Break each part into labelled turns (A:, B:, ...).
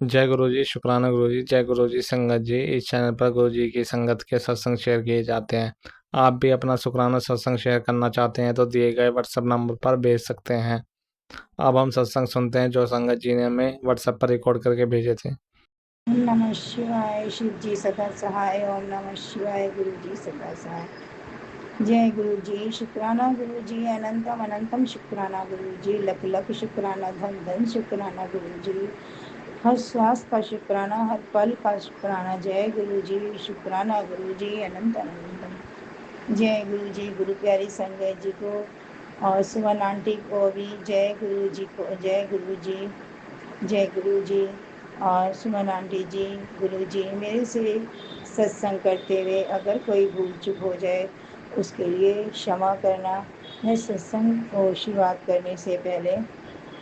A: जय गुरु जी, शुक्राना गुरु जी, जय गुरु जी संगत जी। इस चैनल पर गुरु जी की संगत के सत्संग शेयर किए जाते हैं। आप भी अपना शुक्राना सत्संग शेयर करना चाहते हैं तो दिए गए व्हाट्सएप नंबर पर भेज सकते हैं। अब हम सत्संग सुनते हैं जो संगत जी ने हमें व्हाट्सएप पर रिकॉर्ड करके भेजे थे।
B: ओम नमः शिवाय। शिव जी सदा सहाय। ओम नमः शिवाय। गुरु जी सदा सहाय। जय गुरु जी, शुक्राना गुरु जी, अनंतम अनंतम शुक्राना गुरु जी, लख लख शुक्राना, धन धन शुक्राना गुरु जी, हर श्वास का शुक्राना, हर पल का शुक्राना। जय गुरु जी, शुक्राना गुरु जी, अनंत अनंतम। जय गुरु जी, गुरु प्यारी संगत जी को और सुमन आंटी को भी जय गुरु जी को। जय गुरु जी, जय गुरु जी। और सुमन आंटी जी, गुरु जी, मेरे से सत्संग करते हुए अगर कोई भूल चूक हो जाए उसके लिए क्षमा करना। मैं सत्संग को शुरुआत करने से पहले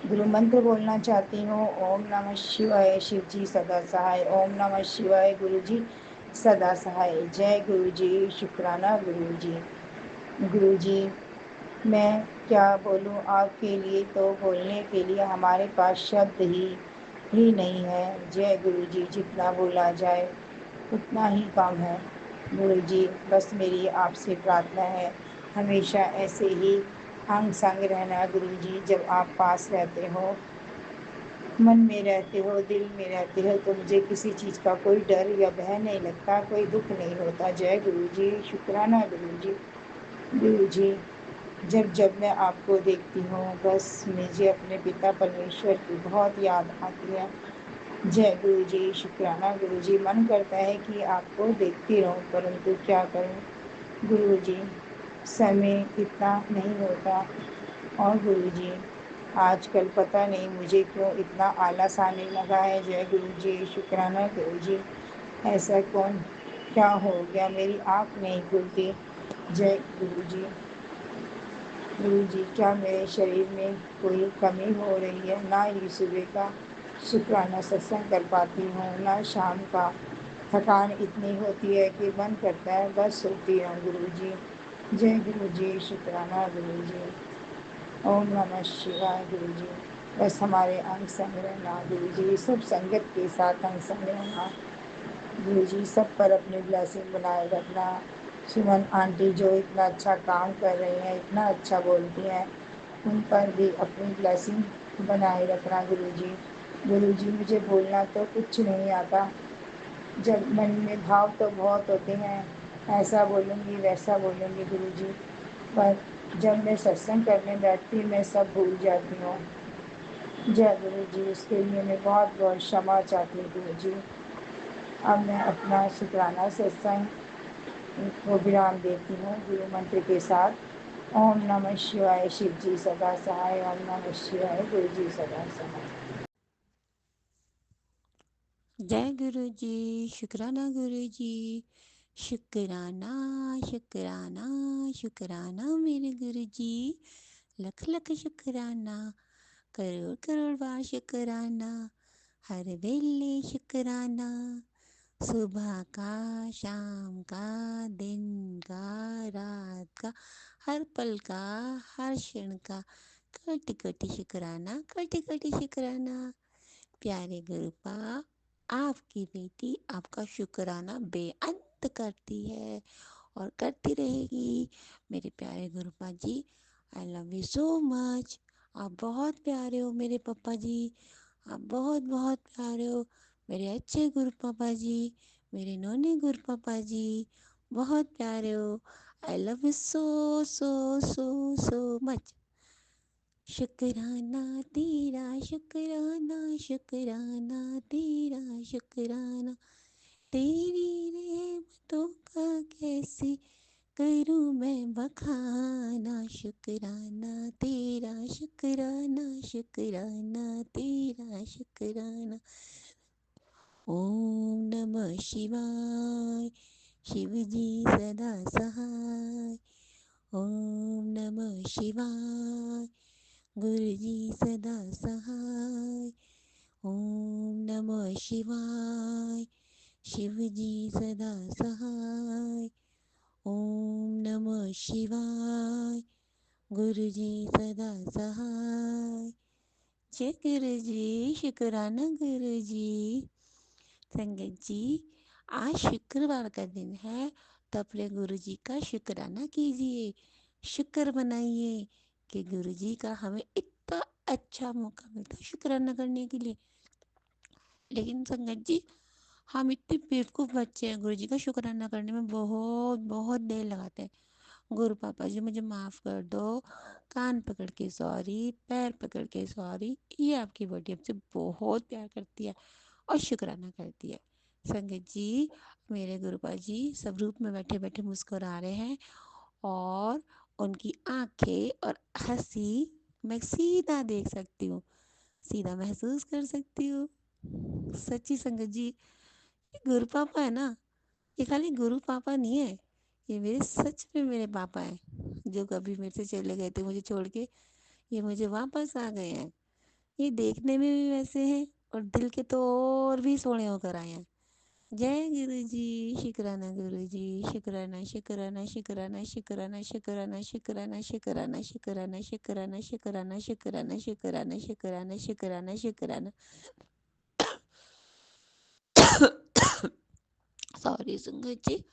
B: गुरु मंत्र बोलना चाहती हूँ। ओम नमः शिवाय। शिव जी सदा सहाय। ओम नमः शिवाय। गुरु जी सदा सहाय। जय गुरु जी, शुक्राना गुरु जी। गुरु जी, मैं क्या बोलूँ आपके लिए, तो बोलने के लिए हमारे पास शब्द ही नहीं है। जय गुरु जी, जितना बोला जाए उतना ही कम है। गुरु जी, बस मेरी आपसे प्रार्थना है, हमेशा ऐसे ही अंग संग रहना गुरु जी। जब आप पास रहते हो, मन में रहते हो, दिल में रहते हो, तो मुझे किसी चीज़ का कोई डर या भय नहीं लगता, कोई दुख नहीं होता। जय गुरु जी, शुक्राना गुरु जी। गुरु जी, जब जब मैं आपको देखती हूँ बस मुझे अपने पिता परमेश्वर की बहुत याद आती है। जय गुरु जी, शुक्राना गुरु जी। मन करता है कि आपको देखती रहूं, परंतु क्या करूं गुरु जी, समय इतना नहीं होता। और गुरु जी, आजकल पता नहीं मुझे क्यों इतना आलस आने लगा है। जय गुरु जी, शुक्राना गुरु जी। ऐसा कौन क्या हो गया, मेरी आँख नहीं खुलती। जय गुरु जी। गुरु जी, क्या मेरे शरीर में कोई कमी हो रही है? ना ही सुबह का शुक्राना सत्संग कर पाती हूँ, ना शाम का। थकान इतनी होती है कि मन करता है बस सोती रहूँ गुरु जी। जय गुरु जी, शुक्राना गुरु जी। ओम नमः शिवाय गुरु जी। बस हमारे अंग संग रहना गुरु जी, सब संगत के साथ अंग संग रहना गुरु जी, सब पर अपनी ब्लेसिंग बनाए रखना। सुमन आंटी जो इतना अच्छा काम कर रही हैं, इतना अच्छा बोलती हैं, उन पर भी अपनी ब्लेसिंग बनाए रखना गुरु जी। गुरु जी, मुझे बोलना तो कुछ नहीं आता, जब मन में भाव तो बहुत होते हैं, ऐसा बोलूँगी वैसा बोलूँगी गुरु जी, पर जब मैं सत्संग करने बैठती मैं सब भूल जाती हूँ। जय गुरु जी, उसके लिए मैं बहुत बहुत क्षमा चाहती हूँ गुरु जी। अब मैं अपना शुक्राना सत्संग को विराम देती हूँ गुरु मंत्र के साथ। ओम नमः शिवाय। शिव जी सदा सहाय। ओम नमः शिवाय। गुरु जी सदा सहाय।
C: जय गुरु जी, शुक्राना गुरु जी, शुक्राना शुक्राना शुक्राना मेरे गुरु जी, लख लख शुक्राना, करोड़ करोड़ बार शुक्राना, हर वेले शुक्राना, सुबह का, शाम का, दिन का, रात का, हर पल का, हर क्षण का, कोटि कोटि शुक्राना, कोटि कोटि शुक्राना। प्यारे गुरुपा, आपकी बेटी आपका शुक्राना बेअंत करती है और करती रहेगी। मेरे प्यारे Gurupa ji, I love you so much. आप बहुत प्यारे हो मेरे पापा जी, आप बहुत बहुत प्यारे हो मेरे अच्छे गुरु पापा जी, मेरे नोने गुरु पापा जी, बहुत प्यारे हो। आई love you so so so so much. शुक्राना तेरा, शुक्राना शुक्राना तेरा, शुक्राना तेरी रहमतों का कैसे करूँ मैं बखाना। शुक्राना तेरा, शुक्राना शुक्राना तेरा, शुक्राना। ओम नमः शिवाय। शिव जी सदा सहाय। ओम नमः शिवाय। गुरु जी सदा सहाय। ओम नमः शिवाय। शिव जी सदा सहाय। ओम नमः शिवाय। गुरु जी सदा सहाय। जय गुरु जी, शुक्राना गुरु जी। संगत जी, आज शुक्रवार का दिन है, तो अपने गुरु जी का शुक्राना कीजिए, शुक्र मनाइए कि गुरु जी का हमें इतना अच्छा मौका मिलता है शुक्राना करने के लिए। लेकिन संगत जी, हम इतने बेवकूफ़ बच्चे हैं, गुरु जी का शुक्राना करने में बहुत बहुत देर लगाते हैं। गुरु पापा जी मुझे माफ़ कर दो, कान पकड़ के सॉरी, पैर पकड़ के सॉरी। ये आपकी बॉडी हमसे बहुत प्यार करती है और शुक्राना करती है। संगत जी, मेरे गुरुपा जी सब रूप में बैठे बैठे मुस्कुरा रहे हैं और उनकी आंखें और हंसी मैं सीधा देख सकती हूँ, सीधा महसूस कर सकती हूँ। सच्ची संगत जी, ये गुरु पापा है ना, ये खाली गुरु पापा नहीं है, ये मेरे सच में मेरे पापा हैं, जो कभी मेरे से चले गए थे मुझे छोड़ के, ये मुझे वापस आ गए हैं। ये देखने में भी वैसे हैं और दिल के तो और भी सोने होकर आए हैं। जय गुरु जी, शुक्राना गुरु जी, शुक्राना शुक्राना शुक्राना शुक्राना शुक्राना शुक्राना शुक्राना शुक्राना शुक्राना शुक्राना शुक्राना शुक्राना शुक्राना शुक्राना शुक्राना। सॉरी संगत जी,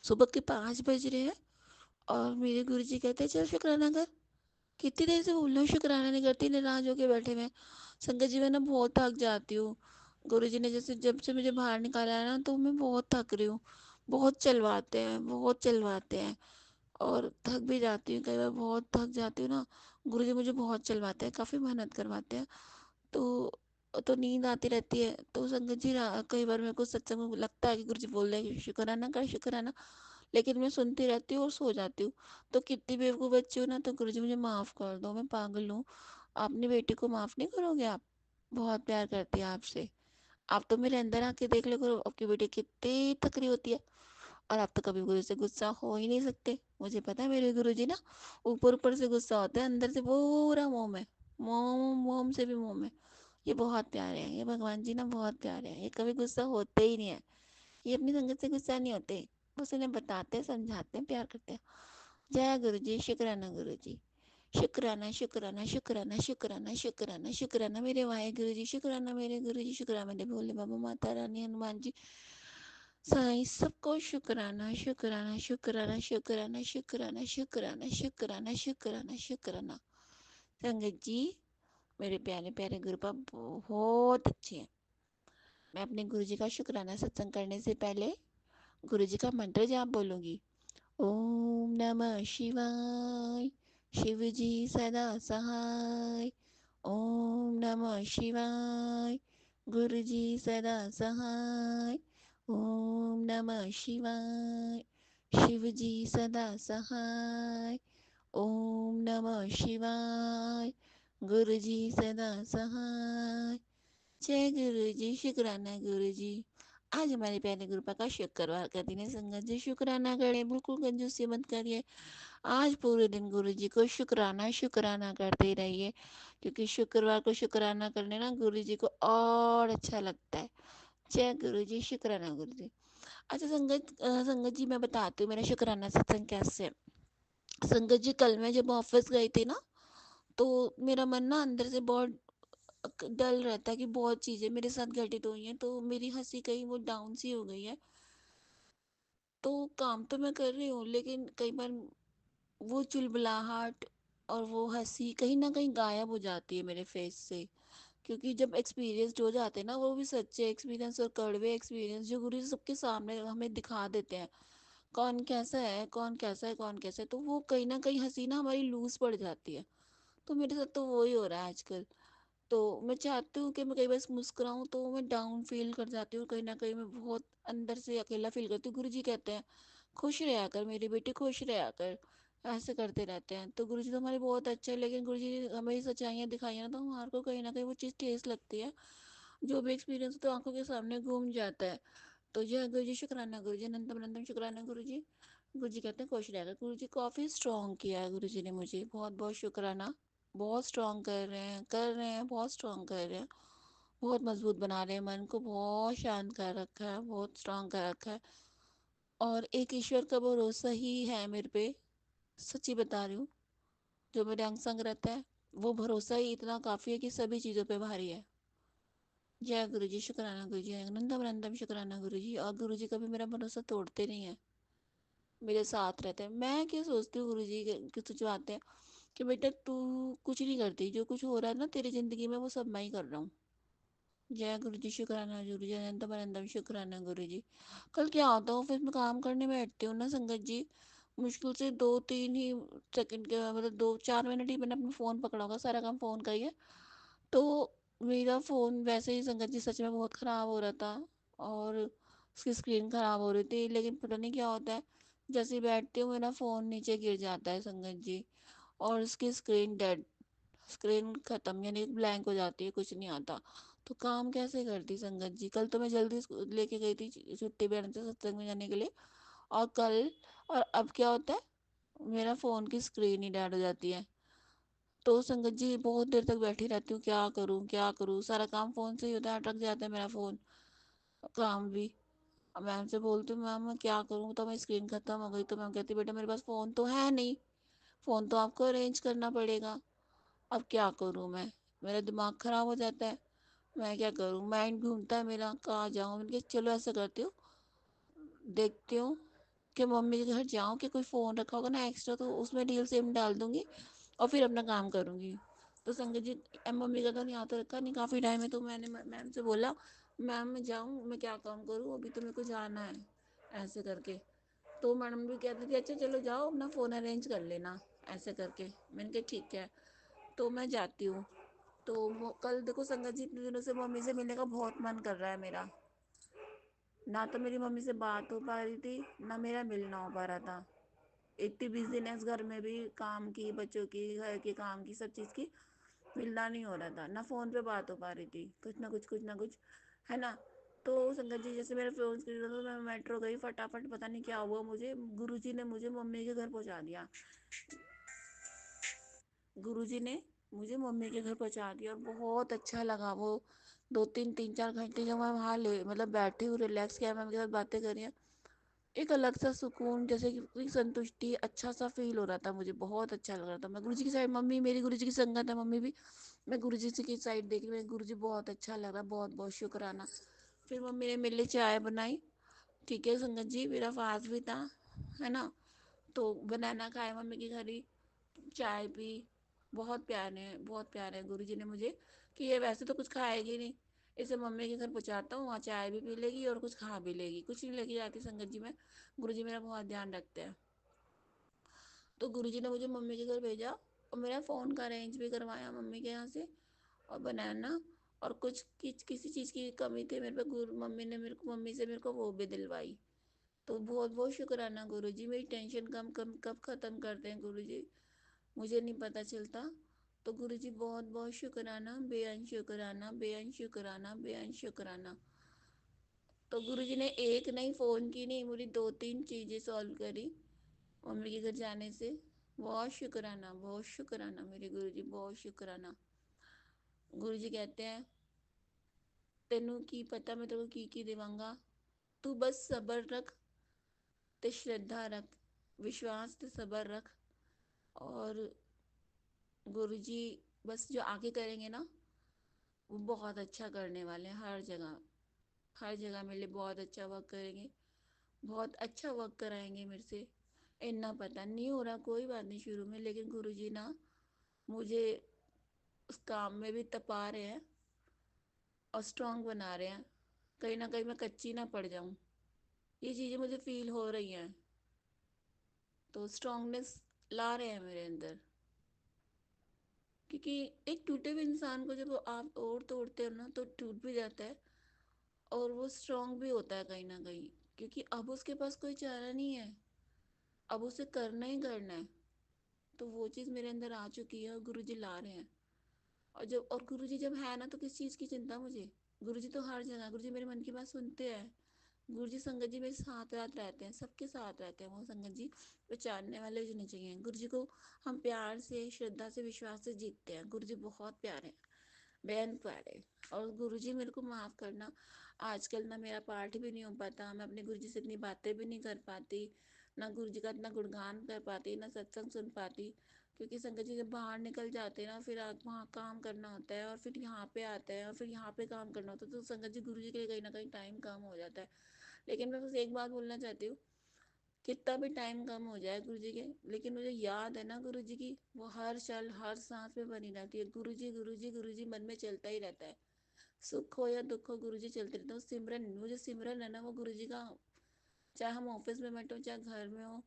C: सुबह के 5 बज रहे हैं और मेरे गुरु जी कहते हैं चल शुक्राना कर। कितनी देर से बोल रही हूँ शुक्राना नहीं करती, नाराज होके बैठे हुए हैं। संगत जी मैं ना बहुत थक जाती हूँ। गुरु जी ने जैसे जब से मुझे बाहर निकाला है ना, तो मैं बहुत थक रही हूँ। बहुत चलवाते हैं, बहुत चलवाते हैं और थक भी जाती हूँ, कई बार बहुत थक जाती हूँ ना। गुरु जी मुझे बहुत चलवाते हैं, काफ़ी मेहनत करवाते हैं। तो नींद आती रहती है। तो संगत जी कई बार मेरे को सत्संग में लगता है कि गुरु जी बोल रहे हैं कि शुक्राना कर शुक्राना, लेकिन मैं सुनती रहती हूँ और सो जाती हूँ। तो कितनी बेवकूफ़ बच्ची हूँ ना, तो गुरु जी मुझे माफ़ कर दो, मैं पागल हूँ। अपनी बेटी को माफ़ नहीं करोगे आप? बहुत प्यार करती है आपसे। आप तो मेरे अंदर आके देख लो करो, आपकी बेटी कितनी तकड़ी होती है। और आप तो कभी गुरु से गुस्सा हो ही नहीं सकते। मुझे पता है मेरे गुरु जी ना ऊपर ऊपर से गुस्सा होते हैं, अंदर से पूरा मोम है। मोम मोम से भी मोम है। ये बहुत प्यारे हैं, ये भगवान जी ना बहुत प्यारे हैं, ये कभी गुस्सा होते ही नहीं है। ये अपनी संगत से गुस्सा नहीं होते, बस उन्हें बताते हैं, समझाते हैं, प्यार करते हैं। जय गुरु जी, शुक्राना गुरु जी, शुक्राना शुक्राना शुक्राना शुक्राना शुक्राना शुक्राना मेरे वाहे गुरु जी, शुक्राना मेरे गुरु जी, शुक्राना मेरे भोले बाबा, माता रानी, हनुमान जी, साईं, सबको शुक्राना शुक्राना शुक्राना शुक्राना शुक्राना शुक्राना शुक्राना शुक्राना शुक्राना। संगत जी, मेरे प्यारे प्यारे गुरु पापा बहुत अच्छे हैं। मैं अपने गुरु जी का शुक्राना सत्संग करने से पहले गुरु जी का मंत्र जाप बोलूंगी। ओम नमः शिवाय, शिव जी सदा सहाय। ओम नमः शिवाय, गुरु जी सदा सहाय। ओम नमः शिवाय, शिव जी सदा सहाय। ओम नमः शिवाय, गुरु जी सदा सहाय। जय गुरु जी, शुक्राना गुरु जी। आज हमारे प्यारे गुरु का शुक्रवार का दिन है। संगत जी शुक्राना करें, बिल्कुल कंजूसी मत करिए। आज पूरे दिन गुरु जी को शुक्राना शुक्राना करते रहिए, क्योंकि शुक्रवार को शुक्राना करने ना गुरु जी को और अच्छा लगता है। जय गुरु जी, शुक्राना गुरु जी। अच्छा संगत जी मैं बताती हूँ मेरा शुक्राना सत्संग कैसे है। संगत जी कल मैं जब ऑफिस गई थी ना, तो मेरा मन ना अंदर से बहुत डल रहता है कि बहुत चीज़ें मेरे साथ घटित हुई हैं, तो मेरी हंसी कहीं वो डाउन सी हो गई है। तो काम तो मैं कर रही हूँ, लेकिन कई बार वो चुलबुलाहट और वो हंसी कहीं ना कहीं गायब हो जाती है मेरे फेस से। क्योंकि जब एक्सपीरियंस्ड हो जाते हैं ना, वो भी सच्चे एक्सपीरियंस और कड़वे एक्सपीरियंस जो गुरु जी सबके सामने हमें दिखा देते हैं, कौन कैसा है, कौन कैसा है, कौन कैसा है, तो वो कहीं ना कहीं हंसी ना हमारी लूज पड़ जाती है। तो मेरे साथ तो वही हो रहा है आजकल। तो मैं चाहती हूँ कि मैं कई बार मुस्कुराऊँ, तो मैं डाउन फील कर जाती हूँ, कहीं ना कहीं मैं बहुत अंदर से अकेला फील करती हूँ। गुरु जी कहते हैं खुश रहा कर मेरी बेटी, खुश रहा कर, ऐसे करते रहते हैं। तो गुरु जी तो हमारे बहुत अच्छे हैं, लेकिन गुरु जी ने हमें सच्चाइयाँ दिखाई है ना, तो हमारे को कहीं ना कहीं वो चीज़ ठेस लगती है। जो भी एक्सपीरियंस तो आंखों के सामने घूम जाता है। तो जय गुरु जी, शुक्राना गुरु जी, अनंतम अनंतम शुक्राना गुरु जी। गुरु जी कहते हैं खुश रहेगा। गुरु जी काफ़ी स्ट्रॉन्ग किया है गुरु जी ने मुझे, बहुत बहुत शुक्राना। बहुत स्ट्रॉन्ग कर रहे हैं, बहुत स्ट्रॉन्ग कर रहे हैं। बहुत मजबूत बना रहे हैं, मन को बहुत शांत कर रखा है, बहुत स्ट्रॉन्ग कर रखा है। और एक ईश्वर का भरोसा ही है मेरे पे, सच्ची बता रही हूँ, जो मेरे अंग संग रहता है। वो भरोसा ही इतना काफ़ी है कि सभी चीज़ों पे भारी है। जय गुरु जी, शुक्राना गुरु जी, नंदम नंदम शुक्राना गुरु जी। और गुरु जी कभी मेरा भरोसा तोड़ते नहीं है, मेरे साथ रहते हैं। मैं क्या सोचती हूँ गुरु जी के सुझाते हैं कि बेटा तू कुछ नहीं करती, जो कुछ हो रहा है ना तेरी ज़िंदगी में वो सब मैं ही कर रहा हूँ। जय गुरु जी, शुक्राना गुरु जी, अनंतम अनंतम शुक्राना गुरु जी। कल क्या होता है, ऑफिस में काम करने बैठती हूँ ना संगत जी, मुश्किल से 2-3 ही सेकंड के, मतलब 2-4 मिनट ही मैंने अपना फ़ोन पकड़ा होगा, सारा काम फ़ोन का ही है। तो मेरा फ़ोन वैसे ही संगत जी सच में बहुत ख़राब हो रहा था, और उसकी स्क्रीन ख़राब हो रही थी, लेकिन पता नहीं क्या होता है, जैसे ही बैठती हूँ मेरा फ़ोन नीचे गिर जाता है संगत जी, और उसकी स्क्रीन डेड, स्क्रीन खत्म, यानी ब्लैंक हो जाती है, कुछ नहीं आता। तो काम कैसे करती संगत जी। कल तो मैं जल्दी लेके गई थी छुट्टी बहन से सत्संग में जाने के लिए, और कल, और अब क्या होता है, मेरा फ़ोन की स्क्रीन ही डेड हो जाती है। तो संगत जी बहुत देर तक बैठी रहती हूँ, क्या करूँ क्या करूँ, सारा काम फ़ोन से ही होता है, अटक जाता है मेरा फ़ोन काम भी। अब मैम से बोलती हूँ मैम मैं क्या करूँ, तो मेरी स्क्रीन खत्म हो गई। तो मैम कहती बेटा मेरे पास फ़ोन तो है नहीं, फ़ोन तो आपको अरेंज करना पड़ेगा। अब क्या करूँ मैं, मेरा दिमाग ख़राब हो जाता है, मैं क्या करूँ, माइंड घूमता है मेरा, कहाँ जाऊँ। मैंने कहा चलो ऐसा करती हूँ, देखती हूँ कि मम्मी के घर जाऊँ कि कोई फ़ोन रखा होगा ना एक्स्ट्रा, तो उसमें रील सिम डाल दूँगी और फिर अपना काम करूँगी। तो संगत जी मम्मी का तो नहीं, आता रखा नहीं काफ़ी टाइम है, तो मैंने मैम से बोला मैम मैं जाऊँ, मैं क्या काम करूँ, अभी तो मेरे को जाना है, ऐसे करके। तो मैडम भी कहती थी अच्छा चलो जाओ अपना फ़ोन अरेंज कर लेना, ऐसे करके। मैंने कहा ठीक है, तो मैं जाती हूँ। तो कल देखो संगत जी इतने दिनों से मम्मी से मिलने का बहुत मन कर रहा है मेरा, ना तो मेरी मम्मी से बात हो पा रही थी, ना मेरा मिलना हो पा रहा था। इतनी बिजीनेस घर में भी, काम की, बच्चों की, घर के काम की, सब चीज़ की, मिलना नहीं हो रहा था, ना फ़ोन पे बात हो पा रही थी, कुछ ना कुछ कुछ ना कुछ, है ना। तो संगत जी जैसे मेरे फोन की, तो मैं मेट्रो गई फटाफट, पता नहीं क्या हुआ मुझे, गुरुजी ने मुझे मम्मी के घर पहुंचा दिया। गुरुजी ने मुझे मम्मी के घर पहुंचा दिया, और बहुत अच्छा लगा वो 2-3 3-4 घंटे जब मैं वहाँ ले, मतलब बैठी हूँ, रिलैक्स किया, मम्मी के साथ बातें करी हैं, एक अलग सा सुकून, जैसे कि कोई संतुष्टि, अच्छा सा फील हो रहा था मुझे, बहुत अच्छा लग रहा था। मैं गुरुजी की साइड, मम्मी मेरी गुरुजी की संगत है, मम्मी भी, मैं गुरुजी की साइड देख रही हूँ, गुरुजी बहुत अच्छा लग रहा है, बहुत बहुत शुक्राना। फिर मम्मी ने मेरे लिए चाय बनाई, ठीक है संगत जी, मेरा फास्ट भी था, है ना। तो बनाना खाया मम्मी की घर ही, चाय पी। बहुत प्यार है, बहुत प्यार है गुरुजी ने मुझे, कि ये वैसे तो कुछ खाएगी नहीं, इसे मम्मी के घर पहुँचाता हूँ, वहाँ चाय भी पी लेगी और कुछ खा भी लेगी, कुछ नहीं लेके जाती संगत जी में, गुरुजी मेरा बहुत ध्यान रखते हैं। तो गुरुजी ने मुझे मम्मी के घर भेजा, और मेरा फ़ोन का अरेंज भी करवाया मम्मी के यहाँ से, और बनाना, और कुछ किसी चीज़ की कमी थी मेरे पे, गुरु मम्मी ने मेरे को, मम्मी से मेरे को वो भी दिलवाई। तो बहुत बहुत शुक्राना गुरुजी, मेरी टेंशन कम कम कब ख़त्म करते हैं गुरुजी, मुझे नहीं पता चलता। तो गुरुजी बहुत बहुत शुक्राना, बेअन शुक्राना, बेअन शुक्राना, बेअन शुक्राना। तो गुरुजी ने एक नहीं, फ़ोन की नहीं, मुझे 2-3 चीज़ें सॉल्व करी मम्मी के घर जाने से। बहुत शुक्राना, बहुत शुक्राना मेरे गुरुजी, बहुत शुक्राना। गुरुजी कहते हैं तेनू की पता मैं तेरे को की देवांगा, तू बस सब्र रख, ते श्रद्धा रख, विश्वास ते सब्र रख, और गुरुजी बस जो आगे करेंगे ना, वो बहुत अच्छा करने वाले हैं, हर जगह, हर जगह मेरे लिए बहुत अच्छा वर्क करेंगे, बहुत अच्छा वर्क कराएंगे मेरे से। इतना पता नहीं हो रहा, कोई बात नहीं शुरू में, लेकिन गुरुजी ना मुझे उस काम में भी तपा रहे हैं, और स्ट्रांग बना रहे हैं, कहीं ना कहीं मैं कच्ची ना पड़ जाऊं, ये चीज़ें मुझे फील हो रही हैं। तो स्ट्रांगनेस ला रहे हैं मेरे अंदर, क्योंकि एक टूटे हुए इंसान को जब आप और तोड़ते हो ना, तो टूट भी जाता है, और वो स्ट्रांग भी होता है कहीं ना कहीं, क्योंकि अब उसके पास कोई चारा नहीं है, अब उसे करना ही करना है। तो वो चीज़ मेरे अंदर आ चुकी है, और गुरुजी ला रहे हैं। और गुरुजी जब है ना, तो किस चीज़ की चिंता मुझे, गुरुजी तो हर जगह, गुरुजी मेरे मन की बात सुनते हैं। गुरुजी संगत जी मेरे साथ रात रहते हैं, सबके साथ रहते हैं वो संगत जी, पहचानने वाले जो नहीं चाहिए। गुरुजी को हम प्यार से, श्रद्धा से, विश्वास से जीतते हैं, गुरुजी बहुत प्यारे हैं, बेहद प्यारे। और गुरुजी मेरे को माफ़ करना, आजकल ना मेरा पाठ भी नहीं हो पाता, मैं अपने गुरुजी से इतनी बातें भी नहीं कर पाती, ना गुरुजी का इतना गुणगान कर पाती, ना सत्संग सुन पाती। क्योंकि संगत जी जब बाहर निकल जाते हैं ना, फिर वहाँ काम करना होता है और फिर यहाँ पे आते हैं और फिर यहाँ पे काम करना होता है, तो संगत जी गुरु जी के लिए कहीं ना कहीं टाइम कम हो जाता है। लेकिन मैं बस एक बात बोलना चाहती हूँ, कितना भी टाइम कम हो जाए गुरु जी के, लेकिन मुझे याद है ना गुरु जी की, वो हर क्षण हर सांस में बनी रहती है। गुरु जी गुरु जी गुरु जी मन में चलता ही रहता है। सुख हो या दुख हो गुरु जी चलते रहते हैं। सिमरन, वो जो सिमरन है ना, वो गुरु जी का, चाहे हम ऑफिस में बैठे हो चाहे घर में हो,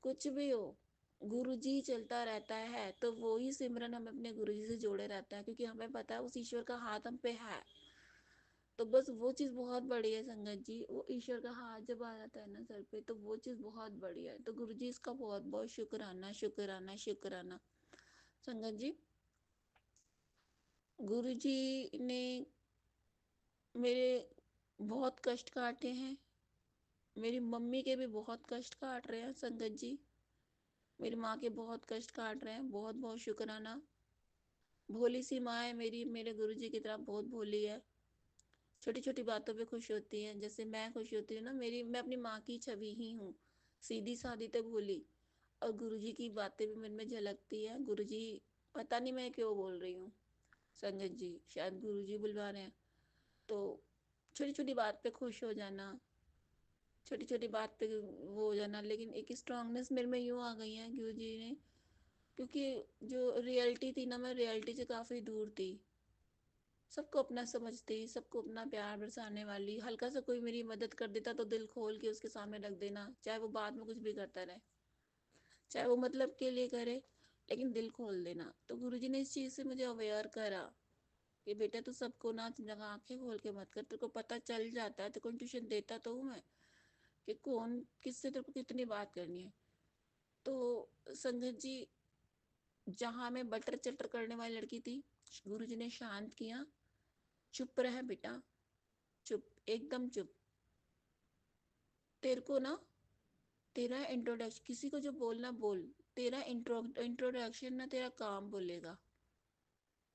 C: कुछ भी हो, गुरु जी चलता रहता है। तो वो ही सिमरन हमें अपने गुरु जी से जोड़े रहता है, क्योंकि हमें पता है उस ईश्वर का हाथ हम पे है। तो बस वो चीज बहुत बड़ी है संगत जी, वो ईश्वर का हाथ जब आ जाता है ना सर पे, तो वो चीज बहुत बड़ी है। तो गुरु जी इसका बहुत बहुत शुक्राना शुक्राना शुक्राना। संगत जी, गुरु जी ने मेरे बहुत कष्ट काटे हैं, मेरी मम्मी के भी बहुत कष्ट काट रहे हैं संगत जी, मेरी माँ के बहुत कष्ट काट रहे हैं। बहुत बहुत शुक्राना। भोली सी माँ है मेरी, मेरे गुरु जी की तरह बहुत भोली है, छोटी छोटी बातों पे खुश होती हैं, जैसे मैं खुश होती हूँ ना, मेरी मैं अपनी माँ की छवि ही हूँ, सीधी सादी तो भोली। और गुरुजी की बातें भी मन में झलकती है। गुरुजी, पता नहीं मैं क्यों बोल रही हूँ संगत जी, शायद गुरुजी बुलवा रहे हैं। तो छोटी छोटी बात पे खुश हो जाना, छोटी छोटी बात पे वो हो जाना, लेकिन एक स्ट्रांगनेस मेरे में यूँ आ गई है गुरुजी ने, क्योंकि जो रियलिटी थी ना, मैं रियलिटी से काफ़ी दूर थी, सबको अपना समझती, सबको अपना प्यार बरसाने वाली। हल्का सा कोई मेरी मदद कर देता तो दिल खोल के उसके सामने रख देना, चाहे वो बाद में कुछ भी करता रहे, चाहे वो मतलब के लिए करे, लेकिन दिल खोल देना। तो गुरुजी ने इस चीज़ से मुझे अवेयर करा कि बेटा तू सबको ना जगह आंखें खोल के मत कर, तेरे को पता चल जाता है, तेरे को ट्यूशन देता तो हूँ मैं, कि कौन किससे तेरे को कितनी बात करनी है। तो संगत जी, जहाँ मैं बटर चटर करने वाली लड़की थी, गुरुजी ने शांत किया, चुप रह बेटा, चुप, एकदम चुप। तेरे को ना, तेरा इंट्रोडक्शन, किसी को जो बोलना बोल, तेरा इंट्रोडक्शन ना तेरा काम बोलेगा,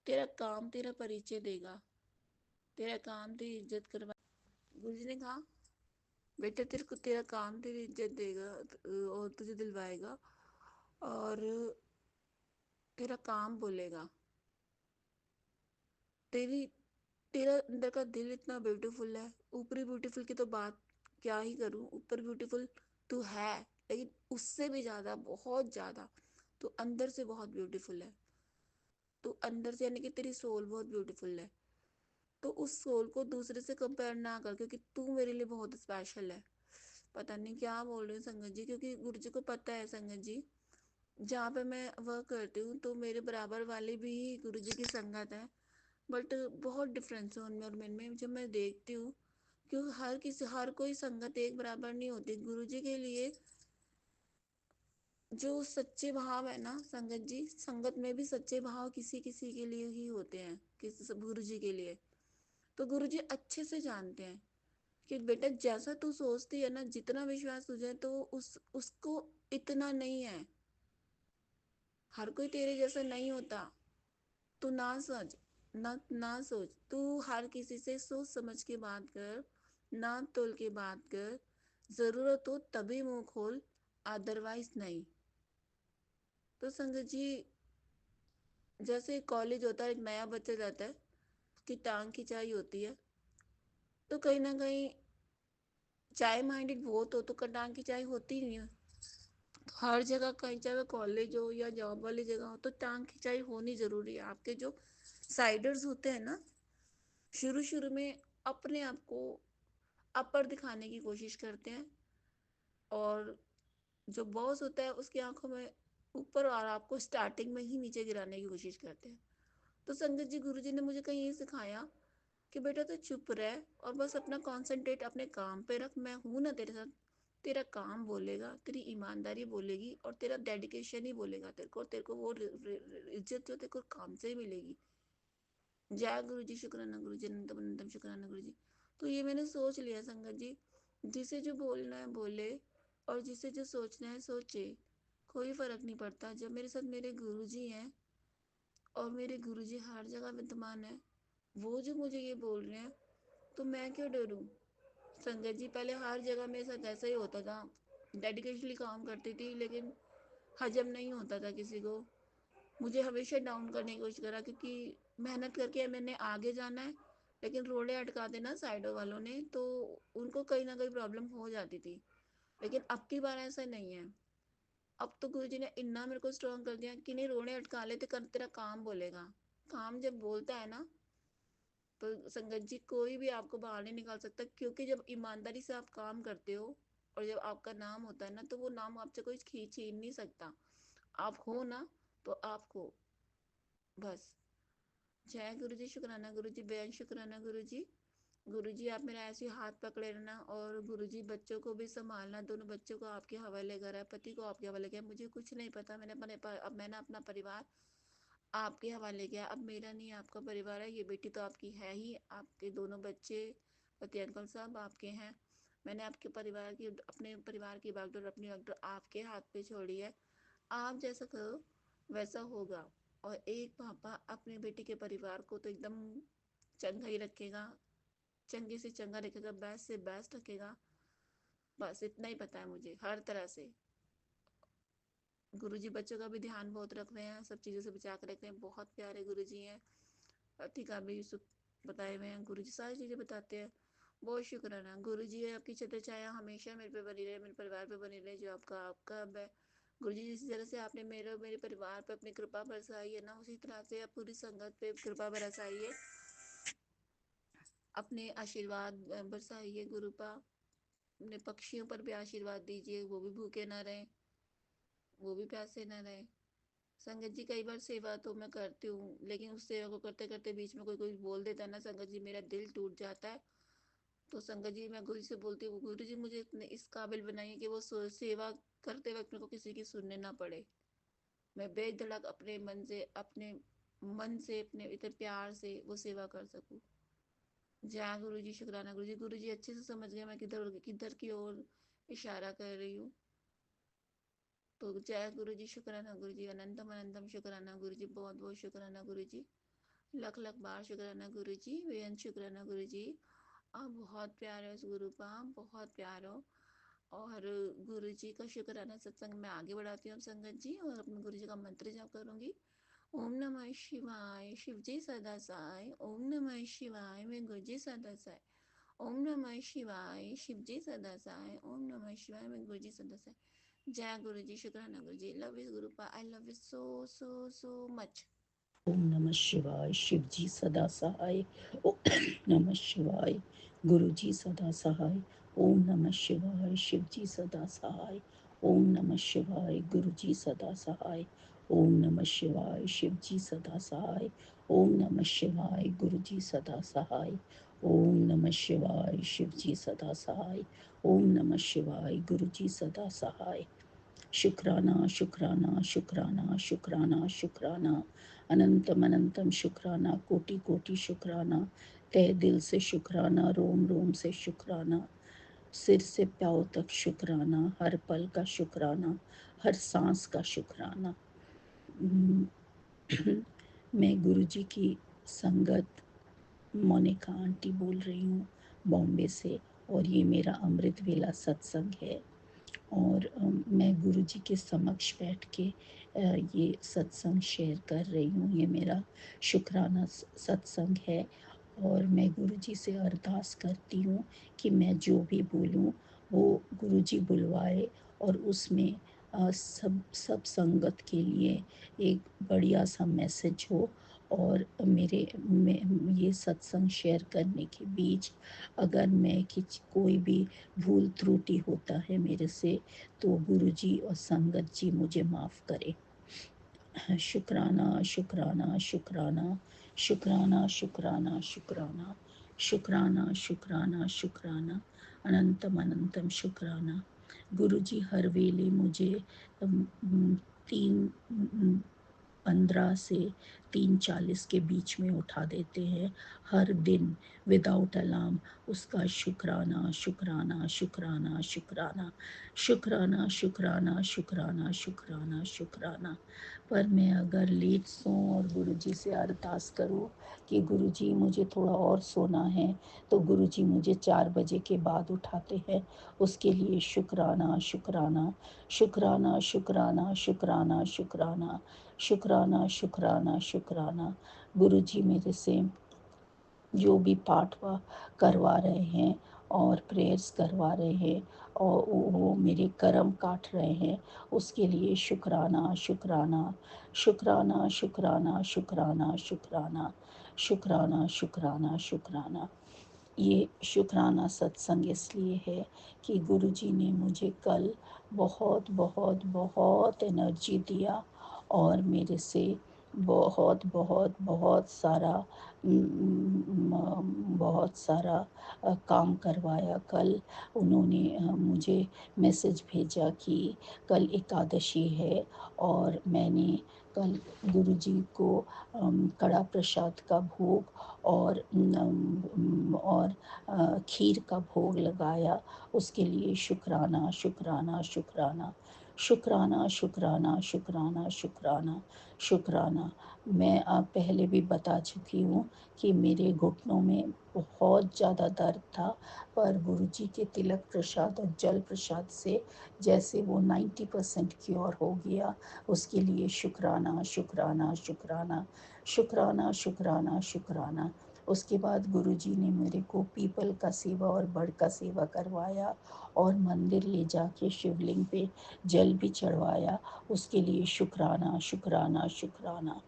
C: तेरा काम तेरा परिचय देगा, तेरा काम तेरी इज्जत करवा। गुरुजी ने कहा बेटा तेरे को तेरा काम तेरी इज्जत देगा, और तुझे दिलवाएगा, और तेरा काम बोलेगा। तेरी, तेरा अंदर का दिल इतना ब्यूटीफुल है, ऊपरी ब्यूटीफुल की तो बात क्या ही करूं, ऊपर ब्यूटीफुल तू है, लेकिन उससे भी ज्यादा, बहुत ज्यादा, तो अंदर से बहुत ब्यूटीफुल है। तो अंदर से यानी कि तेरी सोल बहुत ब्यूटीफुल है। तो उस सोल को दूसरे से कंपेयर ना कर, क्योंकि तू मेरे लिए बहुत स्पेशल है। पता नहीं क्या बोल रही हूँ संगत जी, क्योंकि गुरु जी को पता है संगत जी, जहाँ पे मैं वर्क करती हूँ तो मेरे बराबर वाले भी गुरु जी की संगत है, बट बहुत डिफरेंस है उनमें और मेरे में। जब मैं देखती हूँ, क्योंकि हर कोई संगत एक बराबर नहीं होती गुरु जी के लिए। जो सच्चे भाव है ना संगत जी, संगत में भी सच्चे भाव किसी किसी के लिए ही होते हैं, किसी गुरु जी के लिए। तो गुरु जी अच्छे से जानते हैं कि बेटा जैसा तू सोचती है ना, जितना विश्वास तुझे, तो उसको इतना नहीं है, हर कोई तेरे जैसा नहीं होता। तू ना सोच, ना सोच, तू हर किसी से सोच समझ के बात कर, ना तोल के बात कर, जरूरत हो तभी मुंह खोल, अदरवाइज नहीं। तो संगत जी, जैसे कॉलेज होता है, एक नया बच्चा जाता है, उसकी टांग खिंचाई होती है, तो कहीं ना कहीं चाय माइंडेड बहुत हो तो टांग खिंचाई होती नहीं है। हर जगह, कहीं चाहे कॉलेज हो या जॉब वाली जगह हो, तो टांग खिंचाई होनी जरूरी है। आपके जो साइडर्स होते हैं ना, शुरू शुरू में अपने आप को अपर दिखाने की कोशिश करते हैं, और जो बॉस होता है उसकी आंखों में ऊपर, और आपको स्टार्टिंग में ही नीचे गिराने की कोशिश करते हैं। तो संगत जी, गुरु जी ने मुझे कहीं ये सिखाया कि बेटा तू चुप रह और बस अपना कॉन्सेंट्रेट अपने काम पे रख, मैं हूं ना तेरे साथ। तेरा काम बोलेगा, तेरी ईमानदारी बोलेगी, और तेरा डेडिकेशन ही बोलेगा तेरे को, तेरे को वो इज्जत जो तेरे को काम से ही मिलेगी। जय गुरु जी, शुक्राना गुरु जी, अनंतम अनंतम शुक्राना गुरु जी। तो ये मैंने सोच लिया संगत जी, जिसे जो बोलना है बोले, और जिसे जो सोचना है सोचे, कोई फर्क नहीं पड़ता। जब मेरे साथ मेरे गुरु जी हैं, और मेरे गुरु जी हर जगह विद्यमान है, वो जो मुझे ये बोल रहे हैं, तो मैं क्यों डरूं। संगत जी, पहले हर जगह मेरे साथ ऐसा ही होता था, डेडिकेशनली काम करती थी, लेकिन हजम नहीं होता था किसी को।
D: मुझे हमेशा डाउन करने की कोशिश करा, क्योंकि मेहनत करके मैंने आगे जाना है, लेकिन रोड़े अटका देना साइडों वालों ने, तो उनको कहीं ना कहीं प्रॉब्लम हो जाती थी। लेकिन अब की बार ऐसा नहीं है। अब तो गुरुजी ने इतना मेरे को स्ट्रॉन्ग कर दिया कि नहीं, रोड़े अटका ले तो तेरा काम बोलेगा। काम जब बोलता है ना, तो संगत जी कोई भी आपको बाहर नहीं निकाल सकता, क्योंकि जब ईमानदारी से आप काम करते हो और जब आपका नाम होता है ना, तो वो नाम आपसे कोई छीन नहीं सकता। आप हो ना, तो आप हो बस। जय गुरु जी, शुक्राना गुरु जी, बेहद शुक्राना गुरु जी। गुरु जी आप मेरा ऐसे ही हाथ पकड़े रहना, और गुरु जी बच्चों को भी संभालना, दोनों बच्चों को आपके हवाले करा है, पति को आपके हवाले किया। मुझे कुछ नहीं पता, अब मैंने अपना परिवार आपके हवाले किया। अब मेरा नहीं, आपका परिवार है। ये बेटी तो आपकी है ही, आपके दोनों बच्चे, पति अंकल साहब आपके हैं। मैंने आपके परिवार की, अपने परिवार की बागडोर, अपनी बागडोर आपके हाथ पे छोड़ी है। आप जैसा करो वैसा होगा। और एक पापा अपने बेटी के परिवार को तो एकदम चंगा ही रखेगा, चंगे से चंगा रखेगा, बेस्ट से बेस्ट रखेगा। बस इतना ही पता है मुझे हर तरह से। गुरुजी बच्चों का भी ध्यान बहुत रख रहे हैं, सब चीज़ों से बचा कर रख रहे हैं। बहुत प्यारे गुरुजी हैं। पति का भी सुख बताए हुए हैं गुरुजी, सारी चीज़ें बताते हैं। बहुत शुक्राना गुरुजी, आपकी छत्र छाया हमेशा मेरे पे बनी रहे, मेरे परिवार पे बनी रहे। जो आपका आपका अब है गुरुजी, जिस तरह से आपने मेरे और मेरे परिवार पे अपनी कृपा बरसाई है ना, उसी तरह से आप पूरी संगत पे कृपा बरसाइए, अपने आशीर्वाद बरसाइए गुरुपा। अपने पक्षियों पर भी आशीर्वाद दीजिए, वो भी भूखे ना रहे, वो भी प्यासे ना रहे। संगत जी कई बार सेवा तो मैं करती हूँ, लेकिन उस सेवा को करते करते बीच में कोई कोई बोल देता है ना संगत जी, मेरा दिल टूट जाता है। तो संगत जी मैं गुरु जी से बोलती हूँ, गुरु जी मुझे इतने इस काबिल बनाइए कि वो सेवा करते वक्त मेरे को किसी की सुनने ना पड़े। मैं बेधड़क अपने मन से, अपने मन से, अपने इतने प्यार से वो सेवा कर सकूँ। जय गुरु जी, शुक्राना गुरु जी। गुरु जी अच्छे से समझ गए मैं किधर किधर की ओर इशारा कर रही हूँ। तो जय गुरु जी, शुक्राना गुरु जी, अनंतम अनंतम शुक्राना गुरु जी, बहुत बहुत शुक्राना गुरु जी, लख लख बार शुक्राना गुरु जी, बेअंत शुक्राना गुरु जी। आप बहुत प्यारे हो इस गुरु का, बहुत प्यार हो। और गुरु जी का शुक्राना सत्संग में आगे बढ़ाती हूँ संगत जी, और अपने गुरु जी का मंत्र जाप करूंगी। ओम नमः शिवाय, शिव जी सदा साई। ओम नमः शिवाय, मैं गुरु जी सदा साई। ओम नमः शिवाय, शिव जी सदा साई। ओम नमः शिवाय, मैं गुरु जी सदा साई। जय गुरु जी, शुक्राना गुरु जी, love you Gurupa, I love you so so so much.
E: ओम नमः शिवाय, शिव जी सदा सहाय। ओम नमः शिवाय, गुरु जी सदा सहाय। ओम नमः शिवाय, शिव जी सदा सहाय। ओम नमः शिवाय, गुरु जी सदा सहाय। ओम नमः शिवाय, शिव जी सदा सहाय। ओम नमः शिवाय, गुरु जी सदा सहाय। ओम नमः शिवाय, शिव जी सदा सहाय। ओम नमः शिवाय, गुरु जी सदा सहाय। शुक्राना शुक्राना शुक्राना शुक्राना शुक्राना, अनंतम अनंतम शुक्राना, कोटि कोटि शुक्राना, तहे दिल से शुक्राना, रोम रोम से शुक्राना, सिर से पाँव तक शुक्राना, हर पल का शुक्राना, हर सांस का शुक्राना। मैं गुरुजी की संगत मोनिका आंटी बोल रही हूँ बॉम्बे से, और ये मेरा अमृत वेला सत्संग है। और मैं गुरुजी के समक्ष बैठ के ये सत्संग शेयर कर रही हूँ। ये मेरा शुक्राना सत्संग है, और मैं गुरुजी से अरदास करती हूँ कि मैं जो भी बोलूँ वो गुरुजी बुलवाए, और उसमें सब संगत के लिए एक बढ़िया सा मैसेज हो। और ये सत्संग शेयर करने के बीच अगर मैं कोई भी भूल त्रुटि होता है मेरे से, तो गुरुजी और संगत जी मुझे माफ़ करें। शुक्राना शुक्राना शुक्राना शुक्राना शुक्राना शुक्राना शुक्राना शुक्राना शुक्राना, अनंतम अनंतम शुक्राना। गुरुजी हर वेले मुझे 3:15 से 3:40 के बीच में उठा देते हैं हर दिन विदाउट अलार्म। उसका शुक्राना शुक्राना शुक्राना शुक्राना शुक्राना शुक्राना शुक्राना शुक्राना शुक्राना। पर मैं अगर लेट सोऊं और गुरुजी से अरदास करूं कि गुरुजी मुझे थोड़ा और सोना है, तो गुरुजी मुझे 4 बजे के बाद उठाते हैं। उसके लिए शुक्राना शुक्राना शुक्राना शुक्राना शुक्राना शुक्राना शुक्राना शुक्राना शुक्राना। गुरुजी मेरे से जो भी पाठ करवा रहे हैं और प्रेयर्स करवा रहे हैं और वो मेरे कर्म काट रहे हैं, उसके लिए शुक्राना शुक्राना शुक्राना शुक्राना शुक्राना शुक्राना शुक्राना शुक्राना शुक्राना। ये शुक्राना सत्संग इसलिए है कि गुरुजी ने मुझे कल बहुत बहुत बहुत एनर्जी दिया और मेरे से बहुत बहुत बहुत सारा बहुत सारा काम करवाया। कल उन्होंने मुझे मैसेज भेजा कि कल एकादशी है और मैंने कल गुरुजी को कड़ा प्रसाद का भोग और खीर का भोग लगाया। उसके लिए शुक्राना शुक्राना शुक्राना शुक्राना शुक्राना शुक्राना शुक्राना शुक्राना। मैं आप पहले भी बता चुकी हूँ कि मेरे घुटनों में बहुत ज़्यादा दर्द था, पर गुरुजी के तिलक प्रसाद और जल प्रसाद से जैसे वो 90% क्योर हो गया। उसके लिए शुक्राना शुक्राना शुक्राना शुक्राना शुक्राना शुक्राना। उसके बाद गुरुजी ने मेरे को पीपल का सेवा और बड़ का सेवा करवाया और मंदिर ले जाके शिवलिंग पे जल भी चढ़वाया। उसके लिए शुक्राना शुक्राना शुक्राना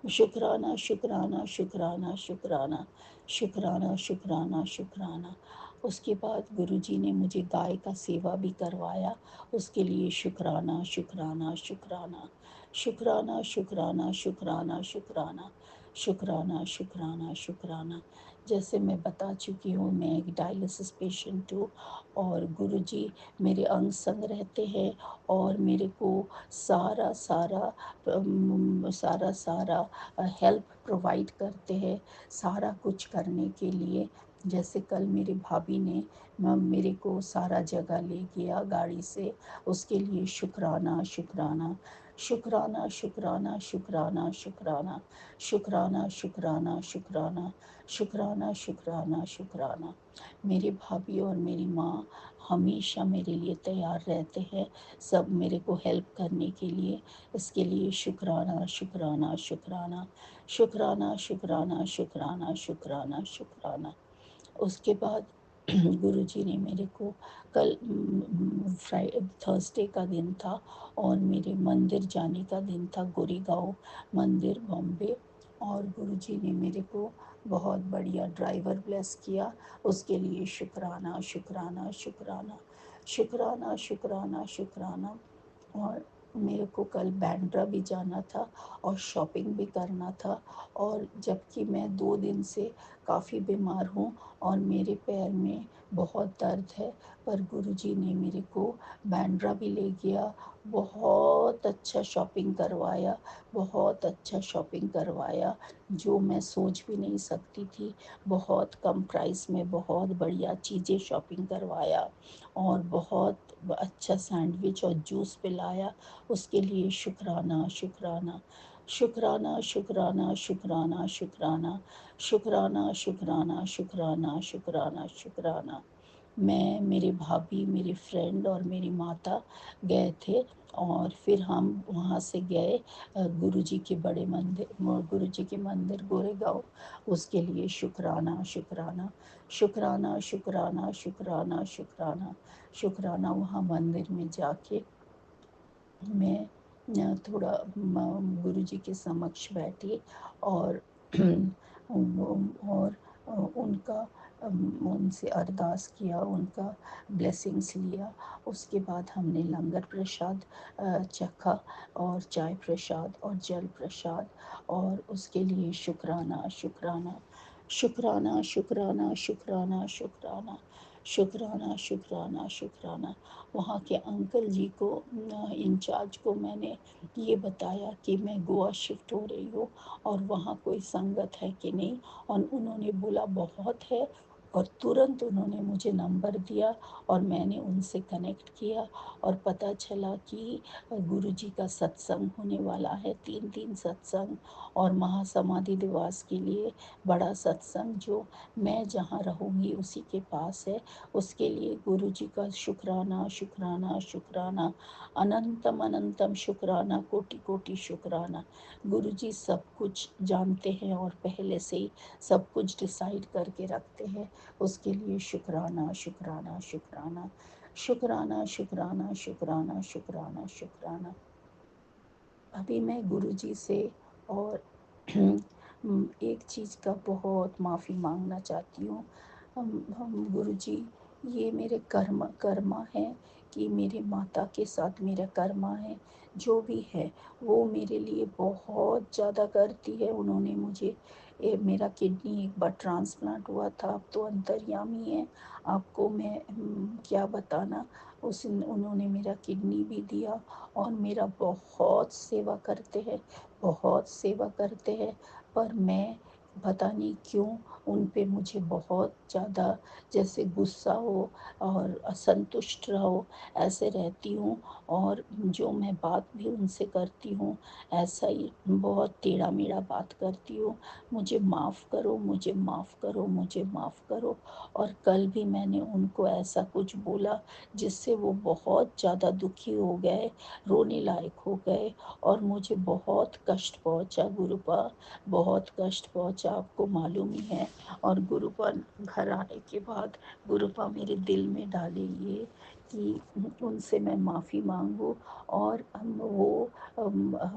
E: शुक्राना शुक्राना शुक्राना शुक्राना शुक्राना शुक्राना शुक्राना। उसके बाद गुरुजी ने मुझे गाय का सेवा भी करवाया। उसके लिए शुक्राना शुक्राना शुक्राना शुक्राना शुक्राना शुक्राना शुक्राना शुक्राना शुक्राना शुक्राना। जैसे मैं बता चुकी हूँ, मैं एक डायलिसिस पेशेंट हूँ और गुरुजी मेरे अंग संग रहते हैं और मेरे को सारा सारा सारा सारा हेल्प प्रोवाइड करते हैं सारा कुछ करने के लिए। जैसे कल मेरी भाभी ने मेरे को सारा जगह ले गया गाड़ी से, उसके लिए शुक्राना शुक्राना शुक्राना शुक्राना शुक्राना शुक्राना शुक्राना शुक्राना शुक्राना शुक्राना शुक्राना शुक्राना। मेरी भाभी और मेरी माँ हमेशा मेरे लिए तैयार रहते हैं, सब मेरे को हेल्प करने के लिए। इसके लिए शुक्राना शुक्राना शुक्राना शुक्राना शुक्राना शुक्राना शुक्राना शुक्राना। उसके बाद गुरुजी ने मेरे को कल थर्सडे का दिन था और मेरे मंदिर जाने का दिन था, गोरेगांव मंदिर बॉम्बे। और गुरुजी ने मेरे को बहुत बढ़िया ड्राइवर ब्लेस किया। उसके लिए शुक्राना शुक्राना शुक्राना शुक्राना शुक्राना शुक्राना। और मेरे को कल बैंड्रा भी जाना था और शॉपिंग भी करना था, और जबकि मैं 2 दिन से काफ़ी बीमार हूँ और मेरे पैर में बहुत दर्द है, पर गुरुजी ने मेरे को बैंड्रा भी ले गया, बहुत अच्छा शॉपिंग करवाया, बहुत अच्छा शॉपिंग करवाया जो मैं सोच भी नहीं सकती थी। बहुत कम प्राइस में बहुत बढ़िया चीज़ें शॉपिंग करवाया और बहुत अच्छा सैंडविच और जूस पिलाया। उसके लिए शुक्राना शुक्राना शुक्राना शुक्राना शुक्राना शुक्राना शुक्राना शुक्राना शुक्राना शुक्राना शुक्राना। मैं, मेरी भाभी, मेरी फ्रेंड और मेरी माता गए थे और फिर हम वहाँ से गए गुरुजी के बड़े मंदिर, गुरुजी के मंदिर गोरेगांव। उसके लिए शुक्राना शुक्राना शुक्राना शुक्राना शुक्राना शुक्राना शुक्राना। वहाँ मंदिर में जाके मैं थोड़ा गुरुजी के समक्ष बैठी और और उनका उनसे अरदास किया, उनका ब्लेसिंग्स लिया। उसके बाद हमने लंगर प्रसाद चखा और चाय प्रसाद और जल प्रसाद। और उसके लिए शुक्राना शुक्राना शुक्राना शुक्राना शुक्राना शुक्राना शुक्राना शुक्राना शुक्राना। वहाँ के अंकल जी को, इंचार्ज को मैंने ये बताया कि मैं गोवा शिफ्ट हो रही हूँ और वहाँ कोई संगत है कि नहीं, और उन्होंने बोला बहुत है, और तुरंत उन्होंने मुझे नंबर दिया और मैंने उनसे कनेक्ट किया और पता चला कि गुरुजी का सत्संग होने वाला है, 3 दिन सत्संग, और महासमाधि दिवस के लिए बड़ा सत्संग जो मैं जहाँ रहूँगी उसी के पास है। उसके लिए गुरुजी का शुक्राना शुक्राना शुक्राना, अनंतम अनंतम शुक्राना, कोटि कोटि शुक्राना। गुरुजी सब कुछ जानते हैं और पहले से ही सब कुछ डिसाइड करके रखते हैं। उसके लिए शुक्राना शुक्राना शुक्राना शुक्राना शुक्राना शुक्राना शुक्राना शुक्राना। अभी मैं गुरुजी से और एक चीज़ का बहुत माफ़ी मांगना चाहती हूँ। हम गुरुजी, ये मेरे कर्मा है कि मेरे माता के साथ मेरा कर्मा है, जो भी है वो मेरे लिए बहुत ज़्यादा करती है। उन्होंने मुझे मेरा किडनी एक बार ट्रांसप्लांट हुआ था, अब तो अंतर्यामी है, आपको मैं क्या बताना। उन्होंने मेरा किडनी भी दिया और मेरा बहुत सेवा करते हैं, बहुत सेवा करते हैं। पर मैं पता नहीं क्यों उन पे मुझे बहुत ज़्यादा जैसे गुस्सा हो और असंतुष्ट रहो, ऐसे रहती हूँ। और जो मैं बात भी उनसे करती हूँ ऐसा ही बहुत टेढ़ा मेढ़ा बात करती हूँ। मुझे माफ़ करो, मुझे माफ़ करो, मुझे माफ़ करो। और कल भी मैंने उनको ऐसा कुछ बोला जिससे वो बहुत ज़्यादा दुखी हो गए, रोने लायक हो गए, और मुझे बहुत कष्ट पहुंचा गुरुपा, बहुत कष्ट पहुंचा, आपको मालूम ही है। और गुरुपा घर आने के बाद गुरुपा मेरे दिल में डाले ये कि उनसे मैं माफ़ी मांगूं, और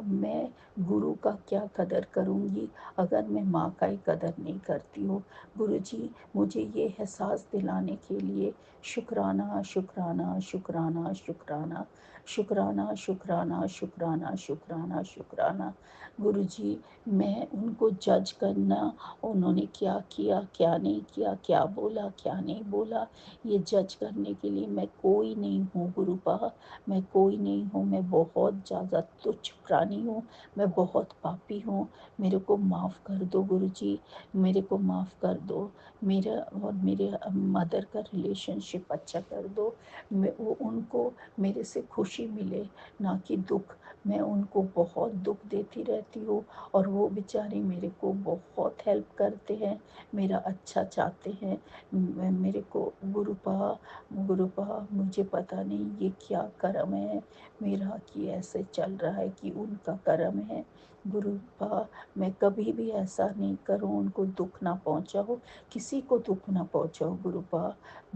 E: मैं गुरु का क्या कदर करूंगी अगर मैं माँ का ही कदर नहीं करती हूँ। गुरुजी, मुझे ये एहसास दिलाने के लिए शुक्राना शुक्राना शुक्राना शुक्राना शुक्राना शुक्राना शुक्राना शुक्राना शुक्राना। गुरुजी, मैं उनको जज करना, उन्होंने क्या किया क्या नहीं किया, क्या बोला क्या नहीं बोला, ये जज करने के लिए मैं कोई नहीं हूँ गुरुपा, मैं कोई नहीं हूँ। मैं बहुत ज़्यादा तुच्छ प्राणी हूँ, मैं बहुत पापी हूँ। मेरे को माफ़ कर दो गुरुजी, मेरे को माफ़ कर दो। मेरा और मेरे मदर का रिलेशनशिप अच्छा कर दो। मैं वो उनको मेरे से खुशी मिले, ना कि दुख। मैं उनको बहुत दुख देती रहती हूँ और वो बेचारे मेरे को बहुत हेल्प करते हैं, मेरा अच्छा चाहते हैं। मेरे को गुरुपा, गुरुपा मुझे पता नहीं ये क्या कर्म है मेरा कि ऐसे चल रहा है कि उनका कर्म है। गुरुपा, मैं कभी भी ऐसा नहीं करूं, उनको दुख ना पहुंचाओ, किसी को दुख ना पहुंचाओ गुरुपा।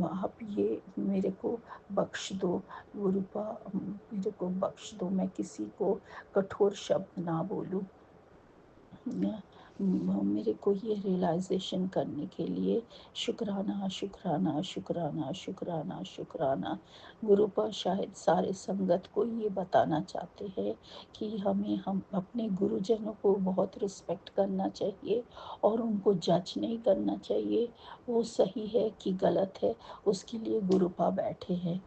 E: आप ये मेरे को बख्श दो गुरुपा, मेरे को बख्श दो, मैं किसी को कठोर शब्द ना बोलूं। मेरे को ये रियलाइजेशन करने के लिए शुक्राना शुक्राना शुक्राना शुक्राना शुक्राना। गुरुपा शायद सारे संगत को ये बताना चाहते हैं कि हम अपने गुरुजनों को बहुत रिस्पेक्ट करना चाहिए और उनको जज नहीं करना चाहिए, वो सही है कि गलत है उसके लिए गुरुपा बैठे हैं।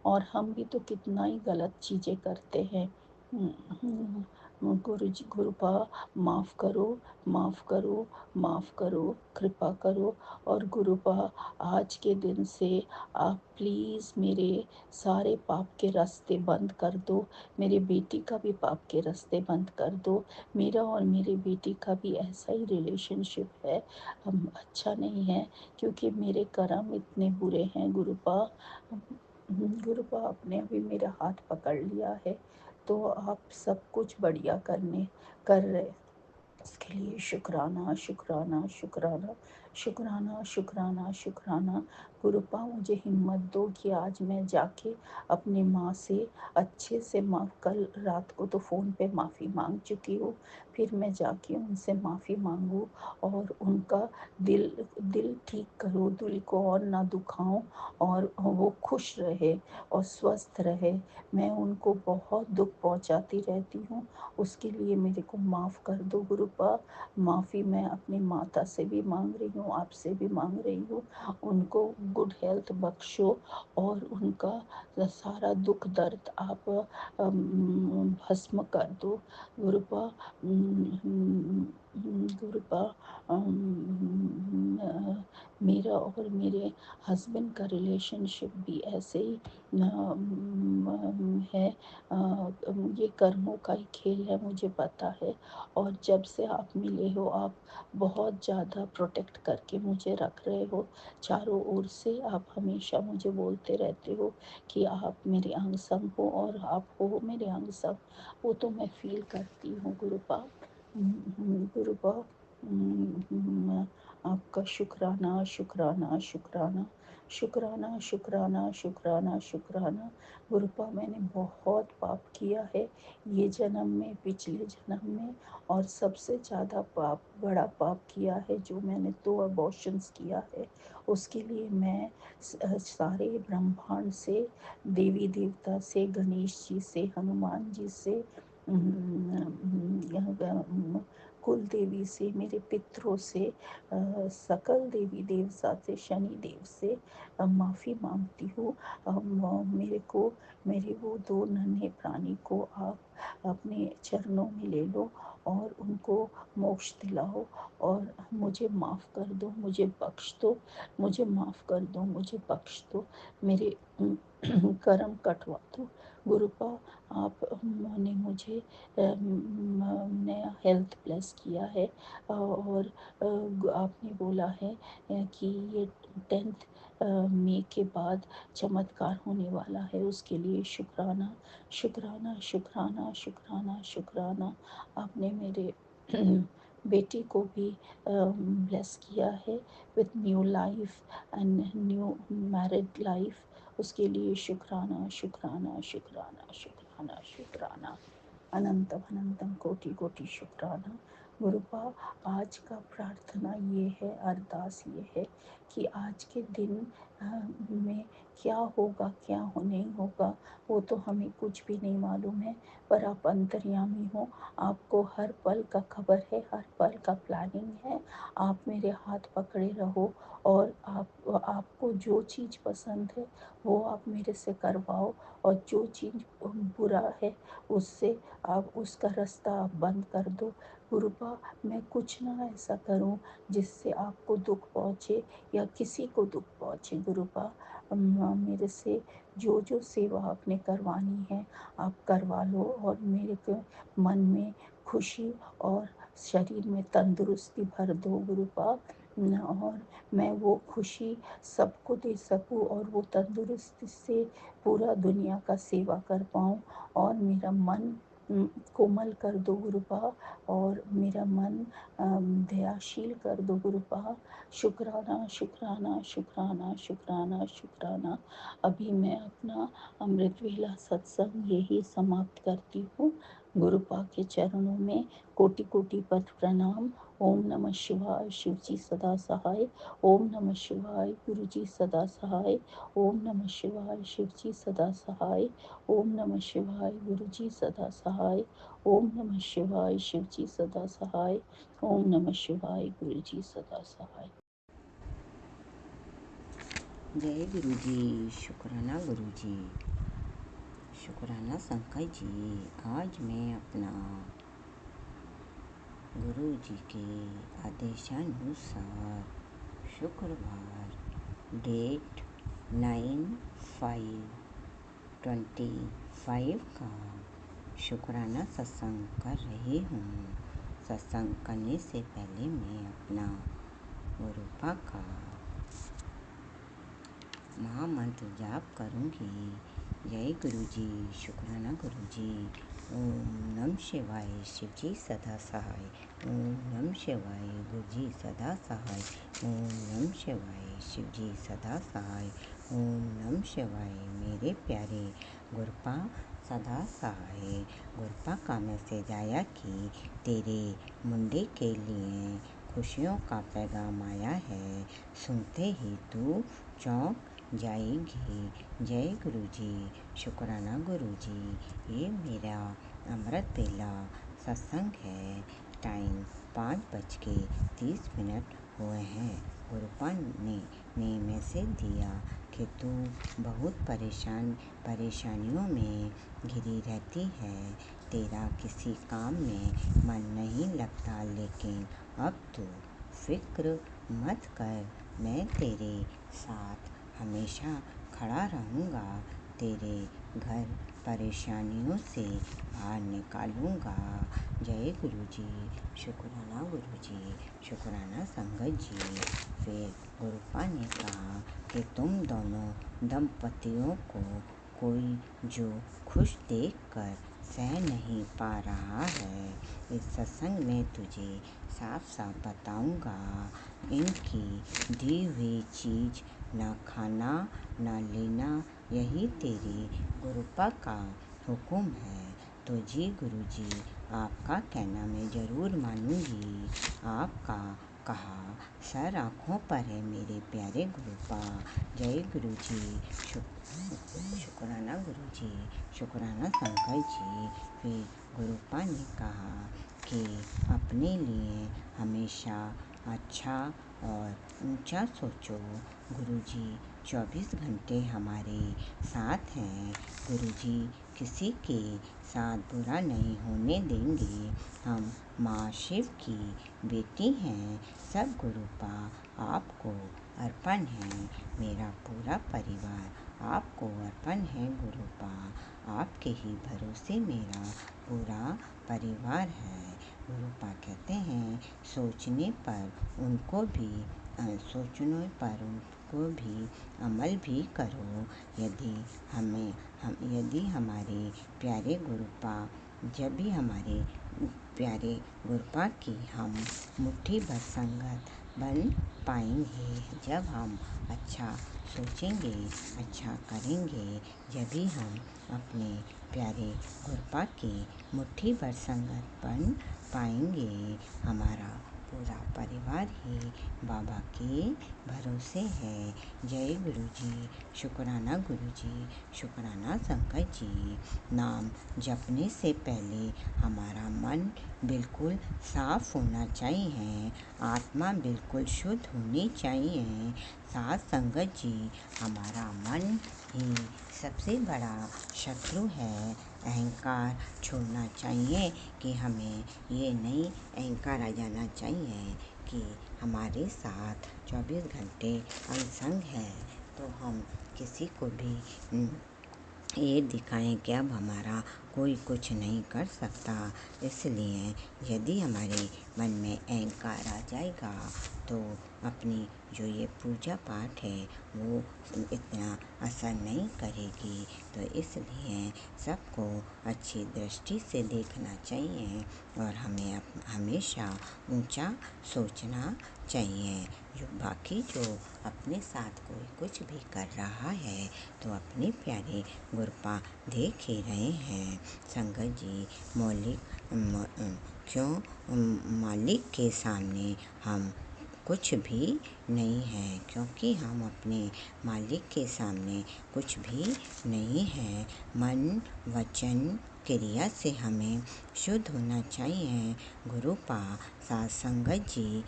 E: और हम भी तो कितना ही गलत चीज़ें करते हैं। गुरु जी, गुरुपा, माफ़ करो, माफ़ करो, माफ़ करो, कृपा करो। और गुरुपा, आज के दिन से आप प्लीज़ मेरे सारे पाप के रास्ते बंद कर दो, मेरे बेटी का भी पाप के रास्ते बंद कर दो। मेरा और मेरे बेटी का भी ऐसा ही रिलेशनशिप है, हम अच्छा नहीं है क्योंकि मेरे कर्म इतने बुरे हैं गुरुपा। गुरुपा, आपने अभी मेरा हाथ पकड़ लिया है तो आप सब कुछ बढ़िया कर रहे, उसके लिए शुक्राना शुक्राना शुक्राना शुक्राना शुक्राना शुक्राना। गुरुपा, मुझे हिम्मत दो कि आज मैं जाके अपनी माँ से अच्छे से कल रात को तो फ़ोन पे माफ़ी मांग चुकी हूँ, फिर मैं जाके उनसे माफ़ी मांगूँ और उनका दिल दिल ठीक करो, दिल को और ना दुखाऊं और वो खुश रहे और स्वस्थ रहे। मैं उनको बहुत दुख पहुंचाती रहती हूँ, उसके लिए मेरे को माफ़ कर दो गुरुपा। माफ़ी मैं अपनी माता से भी मांग रही हूँ हूँ, आपसे भी मांग रही हूँ, उनको गुड हेल्थ बख्शो और उनका सारा दुख दर्द आप भस्म कर दो गुरुपा। गुरुपा मेरा और मेरे हस्बैंड का रिलेशनशिप भी ऐसे ही है। ये कर्मों का ही खेल है, मुझे पता है। और जब से आप मिले हो, आप बहुत ज़्यादा प्रोटेक्ट करके मुझे रख रहे हो चारों ओर से। आप हमेशा मुझे बोलते रहते हो कि आप मेरे अंग संग हो और आप हो मेरे अंग संग। वो तो मैं फील करती हूँ गुरुपा। गुरुपा आपका शुक्राना शुक्राना शुक्राना शुक्राना शुक्राना शुक्राना शुक्राना। गुरुपा मैंने बहुत पाप किया है ये जन्म में, पिछले जन्म में, और सबसे ज़्यादा पाप, बड़ा पाप किया है जो मैंने 2 अबॉर्शंस किया है। उसके लिए मैं सारे ब्रह्मांड से, देवी देवता से, गणेश जी से, हनुमान जी से, कुल देवी से, मेरे पितरों से, सकल देवी देवता से, शनि देव से माफ़ी मांगती हूँ। मेरे वो 2 नन्हे प्राणी को आप अपने चरणों में ले लो और उनको मोक्ष दिलाओ और मुझे माफ़ कर दो, मुझे बख्श दो, मुझे माफ़ कर दो, मुझे बख्श दो, मेरे कर्म कटवा दो गुरुपा। आपने मुझे नया हेल्थ ब्लेस किया है और आपने बोला है कि ये 10 मई के बाद चमत्कार होने वाला है। उसके लिए शुक्राना शुक्राना शुक्राना शुक्राना शुक्राना। आपने मेरे बेटी को भी ब्लेस किया है with new life and new married life. उसके लिए शुक्राना शुक्राना शुक्राना शुक्राना शुक्राना। अनंतम अनंतम कोटि कोटि शुक्राना गुरुपा। आज का प्रार्थना ये है, अरदास ये है कि आज के दिन में क्या होगा, क्या नहीं होगा, वो तो हमें कुछ भी नहीं मालूम है, पर आप अंतर्यामी हो, आपको हर पल का खबर है, हर पल का प्लानिंग है। आप मेरे हाथ पकड़े रहो और आपको जो चीज़ पसंद है वो आप मेरे से करवाओ और जो चीज़ बुरा है उससे आप उसका रास्ता आप बंद कर दो गुरुपा। मैं कुछ ना ऐसा करूं जिससे आपको दुख पहुंचे या किसी को दुख पहुंचे गुरुपा। मेरे से जो जो सेवा आपने करवानी है आप करवा लो और मेरे को मन में खुशी और शरीर में तंदुरुस्ती भर दो गुरुपा। और मैं वो खुशी सबको दे सकूं और वो तंदुरुस्ती से पूरा दुनिया का सेवा कर पाऊँ और मेरा मन कोमल कर दो गुरुपा और मेरा मन दयाशील कर दो गुरुपा। शुक्राना शुक्राना शुक्राना शुक्राना शुक्राना। अभी मैं अपना अमृत वेला सत्संग यही समाप्त करती हूँ। गुरुपा के चरणों में कोटि कोटि पद प्रणाम। ओम नमः शिवाय, शिव जी सदा सहाय। ओम नमः शिवाय, गुरु जी सदा सहाय। ओम नमः शिवाय, शिव जी सदा सहाय। ओम नमः शिवाय, गुरु जी सदा सहाय। ओम नमः शिवाय, शिव जी सदा सहाय। ओम नमः शिवाय, गुरु जी सदा सहाय।
C: जय गुरु जी, शुक्राना गुरु जी, शुक्राना शंकर जी। आज मैं अपना गुरु जी के आदेशानुसार शुक्रवार डेट 9/5/25 का शुक्राना सत्संग कर रही हूँ। सत्संग करने से पहले मैं अपना गुरुपा का महामंत्र जाप करूँगी। जय गुरु जी, शुक्राना गुरु जी। ओम नमः शिवाय, शिव जी सदा सहाय। ओम नमः शिवाय, गुरु जी सदा सहाय। ओम नमः शिवाय, शिव जी सदा सहाय। ओम नमः शिवाय, मेरे प्यारे गुरुपा सदा सहाय। गुरुपा का मैसेज आया कि तेरे मुंडे के लिए खुशियों का पैगाम आया है, सुनते ही तू चौंक जाएगी। जय गुरु जी, शुक्राना गुरु जी। ये मेरा अमृत वेला सत्संग है। टाइम 5:30 हुए हैं।
F: गुरुपा ने मैसेज दिया कि तू बहुत परेशानियों में घिरी रहती है, तेरा किसी काम में मन नहीं लगता, लेकिन अब तू फिक्र मत कर, मैं तेरे साथ हमेशा खड़ा रहूँगा, तेरे घर परेशानियों से बाहर निकालूँगा। जय गुरुजी, शुक्राना गुरुजी, शुक्राना संगत जी। फिर गुरुपा ने कहा कि तुम दोनों दंपतियों को कोई जो खुश देखकर सह नहीं पा रहा है, इस सत्संग में तुझे साफ साफ बताऊंगा, इनकी दी हुई चीज न खाना न लेना, यही तेरी गुरुपा का हुक्म है। तो जी गुरुजी, आपका कहना मैं ज़रूर मानूंगी। आपका कहा सर आँखों पर है मेरे प्यारे गुरुपा। जय गुरुजी, शुक्राना गुरुजी, शुक्राना शंकर जी। फिर गुरुपा ने कहा कि अपने लिए हमेशा अच्छा और ऊंचा सोचो। गुरुजी 24 घंटे हमारे साथ हैं, गुरुजी किसी के साथ बुरा नहीं होने देंगे। हम माँ शिव की बेटी हैं। सब गुरुपा आपको अर्पण है, मेरा पूरा परिवार आपको अर्पण है गुरुपा, आपके ही भरोसे मेरा पूरा परिवार है। गुरुपा कहते हैं सोचने पर उनको भी अमल भी करो। यदि हमारे प्यारे गुरुपा जब भी हमारे प्यारे गुरुपा की हम मुट्ठी भर संगत बन पाएंगे, जब हम अच्छा सोचेंगे, अच्छा करेंगे, जब भी हम अपने प्यारे गुरुपा की मुट्ठी भर संगत बन पाएंगे। हमारा पूरा परिवार ही बाबा के भरोसे है। जय गुरुजी, शुक्राना गुरुजी, शुक्राना शंकर जी। नाम जपने से पहले हमारा मन बिल्कुल साफ होना चाहिए, आत्मा बिल्कुल शुद्ध होनी चाहिए। साथ संगत जी, हमारा मन ही सबसे बड़ा शत्रु है। अहंकार छोड़ना चाहिए कि हमें ये नहीं अहंकार आ जाना चाहिए कि हमारे साथ 24 घंटे अंग है, तो हम किसी को भी ये दिखाएं कि अब हमारा कोई कुछ नहीं कर सकता। इसलिए यदि हमारे मन में अहंकार आ जाएगा तो अपनी जो ये पूजा पाठ है वो इतना असर नहीं करेगी। तो इसलिए सबको अच्छी दृष्टि से देखना चाहिए और हमें हमेशा ऊंचा सोचना चाहिए। जो अपने साथ कोई कुछ भी कर रहा है तो अपने प्यारे गुरुपा देख ही रहे हैं। संगत जी, मालिक के सामने हम कुछ भी नहीं है, क्योंकि हम अपने मालिक के सामने कुछ भी नहीं है। मन वचन क्रिया से हमें शुद्ध होना चाहिए। गुरुपा साथ संगत जी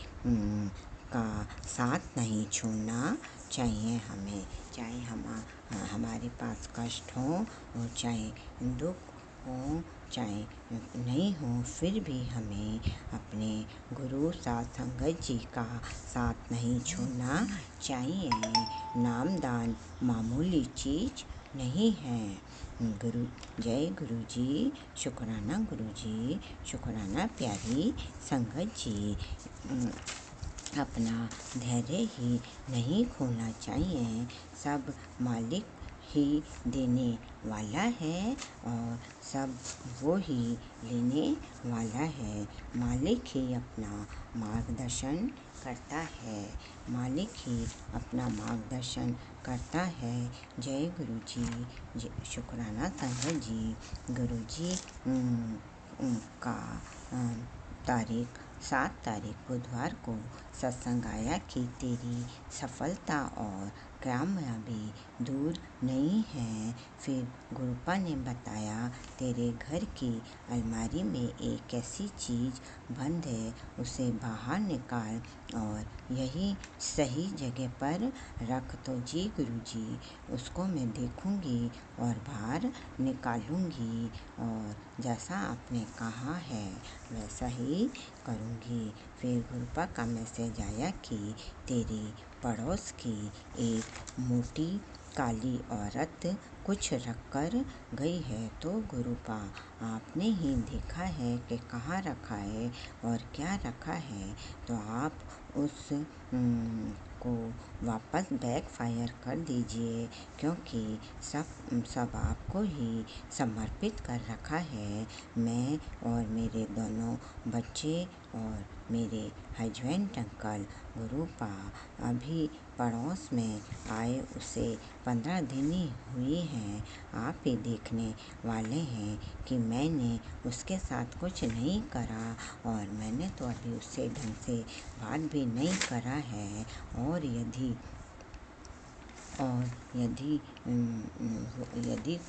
F: का साथ नहीं छोड़ना चाहिए हमें, चाहे हमारे पास कष्ट हो और चाहे दुख हो चाहे नहीं हो, फिर भी हमें अपने गुरु साथ संगत जी का साथ नहीं छोड़ना चाहिए। नामदान मामूली चीज़ नहीं है। जय गुरुजी, शुक्राना गुरुजी, शुक्राना प्यारी संगत जी। अपना धैर्य ही नहीं खोना चाहिए। सब मालिक ही देने वाला है और सब वो ही लेने वाला है। मालिक ही अपना मार्गदर्शन करता है, मालिक ही अपना मार्गदर्शन करता है। जय गुरुजी, शुक्राना संगत जी। गुरुजी का तारीख 7 तारीख बुधवार को सत्संग आया कि तेरी सफलता और कामयाबी दूर नहीं है। फिर गुरुपा ने बताया, तेरे घर की अलमारी में एक ऐसी चीज़ बंद है, उसे बाहर निकाल और यही सही जगह पर रख। तो जी गुरुजी, उसको मैं देखूंगी और बाहर निकालूंगी और जैसा आपने कहा है वैसा ही करूंगी। फिर गुरुपा का मैसेज आया कि तेरी पड़ोस की एक मोटी काली औरत कुछ रख कर गई है। तो गुरुपा, आपने ही देखा है कि कहाँ रखा है और क्या रखा है, तो आप उस को वापस बैकफायर कर दीजिए, क्योंकि सब आपको ही समर्पित कर रखा है। मैं और मेरे दोनों बच्चे और मेरे हस्बैंड अंकल गुरुपा अभी पड़ोस में आए, उसे 15 दिन ही हुए हैं। आप ही देखने वाले हैं कि मैंने उसके साथ कुछ नहीं करा और मैंने तो अभी उससे ढंग से बात भी नहीं करा है। और यदि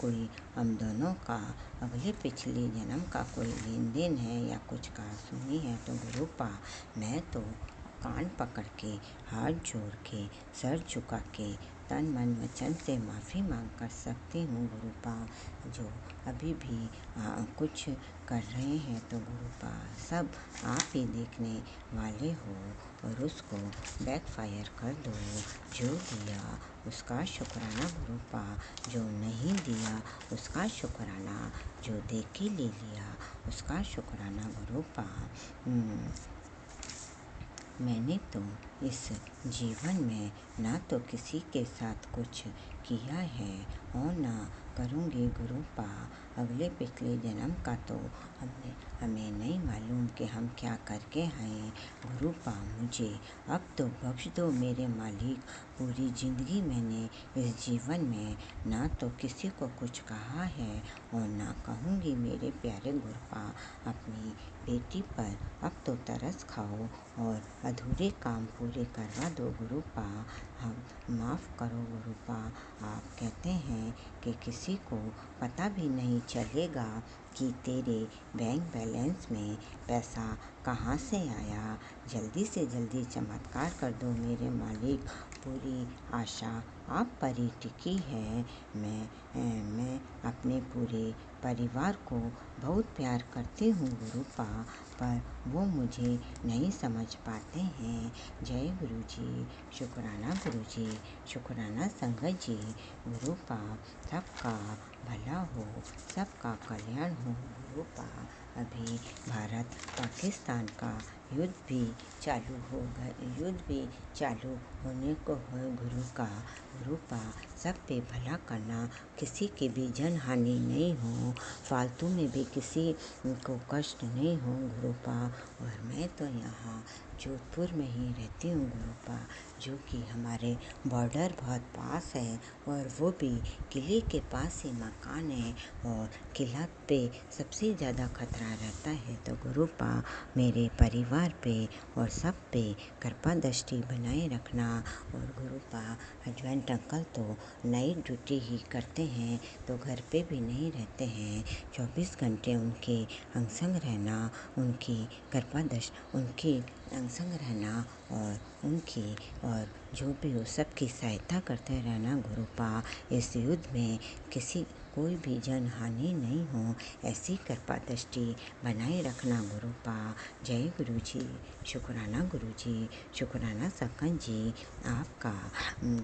F: कोई हम दोनों का अगले पिछले जन्म का कोई लेन देन है या कुछ कहासुनी है, तो गुरुपा मैं तो कान पकड़ के, हाथ जोड़ के, सर झुका के, तन मन वचन से माफ़ी मांग कर सकती हूँ गुरुपा। जो अभी भी कुछ कर रहे हैं तो गुरुपा सब आप ही देखने वाले हो और उसको बैकफायर कर दो। जो दिया उसका शुक्राना गुरुपा, जो नहीं दिया उसका शुक्राना, जो दे के ले लिया उसका शुक्राना गुरुपा। मैंने तो इस जीवन में ना तो किसी के साथ कुछ किया है और ना करूँगी गुरुपा। अगले पिछले जन्म का तो हमें नहीं मालूम कि हम क्या करके हैं गुरुपा। मुझे अब तो बख्श दो मेरे मालिक। पूरी ज़िंदगी मैंने इस जीवन में ना तो किसी को कुछ कहा है और ना कहूँगी मेरे प्यारे गुरुपा। अपनी बेटी पर अब तो तरस खाओ और अधूरे काम पूरे करवा दो गुरुपा। हम माफ़ करो गुरुपा। आप कहते हैं कि किसी को पता भी नहीं चलेगा कि तेरे बैंक बैलेंस में पैसा कहाँ से आया। जल्दी से जल्दी चमत्कार कर दो मेरे मालिक। पूरी आशा आप पर ही टिकी है। मैं अपने पूरे परिवार को बहुत प्यार करती हूँ गुरुपा, पर वो मुझे नहीं समझ पाते हैं। जय गुरुजी, शुक्राना गुरुजी, शुक्राना संगत जी। गुरुपा सबका भला हो, सबका कल्याण हो गुरुपा। अभी भारत पाकिस्तान का युद्ध भी चालू होने को है गुरुपा। सब पे भला करना, किसी की भी जन हानि नहीं हो, फालतू में भी किसी को कष्ट नहीं हो गुरुपा। और मैं तो यहाँ जोधपुर में ही रहती हूँ गुरुपा, जो कि हमारे बॉर्डर बहुत पास है और वो भी किले के पास ही मकान है और किला पे सबसे ज़्यादा खतरा रहता है। तो गुरुपा मेरे परिवार पे और सब पे कृपा दृष्टि बनाए रखना। और गुरुपा हस्बैंड अंकल तो नाइट ड्यूटी ही करते हैं, तो घर पे भी नहीं रहते हैं। 24 घंटे उनके अंग संग रहना, उनकी कृपा दृष्टि, उनके अंग संग रहना और जो भी हो सबकी सहायता करते रहना गुरुपा। इस युद्ध में कोई भी जन हानि नहीं हो, ऐसी कृपा दृष्टि बनाए रखना गुरुपा। जय गुरुजी, शुक्राना गुरुजी, शुक्राना सकन जी। आपका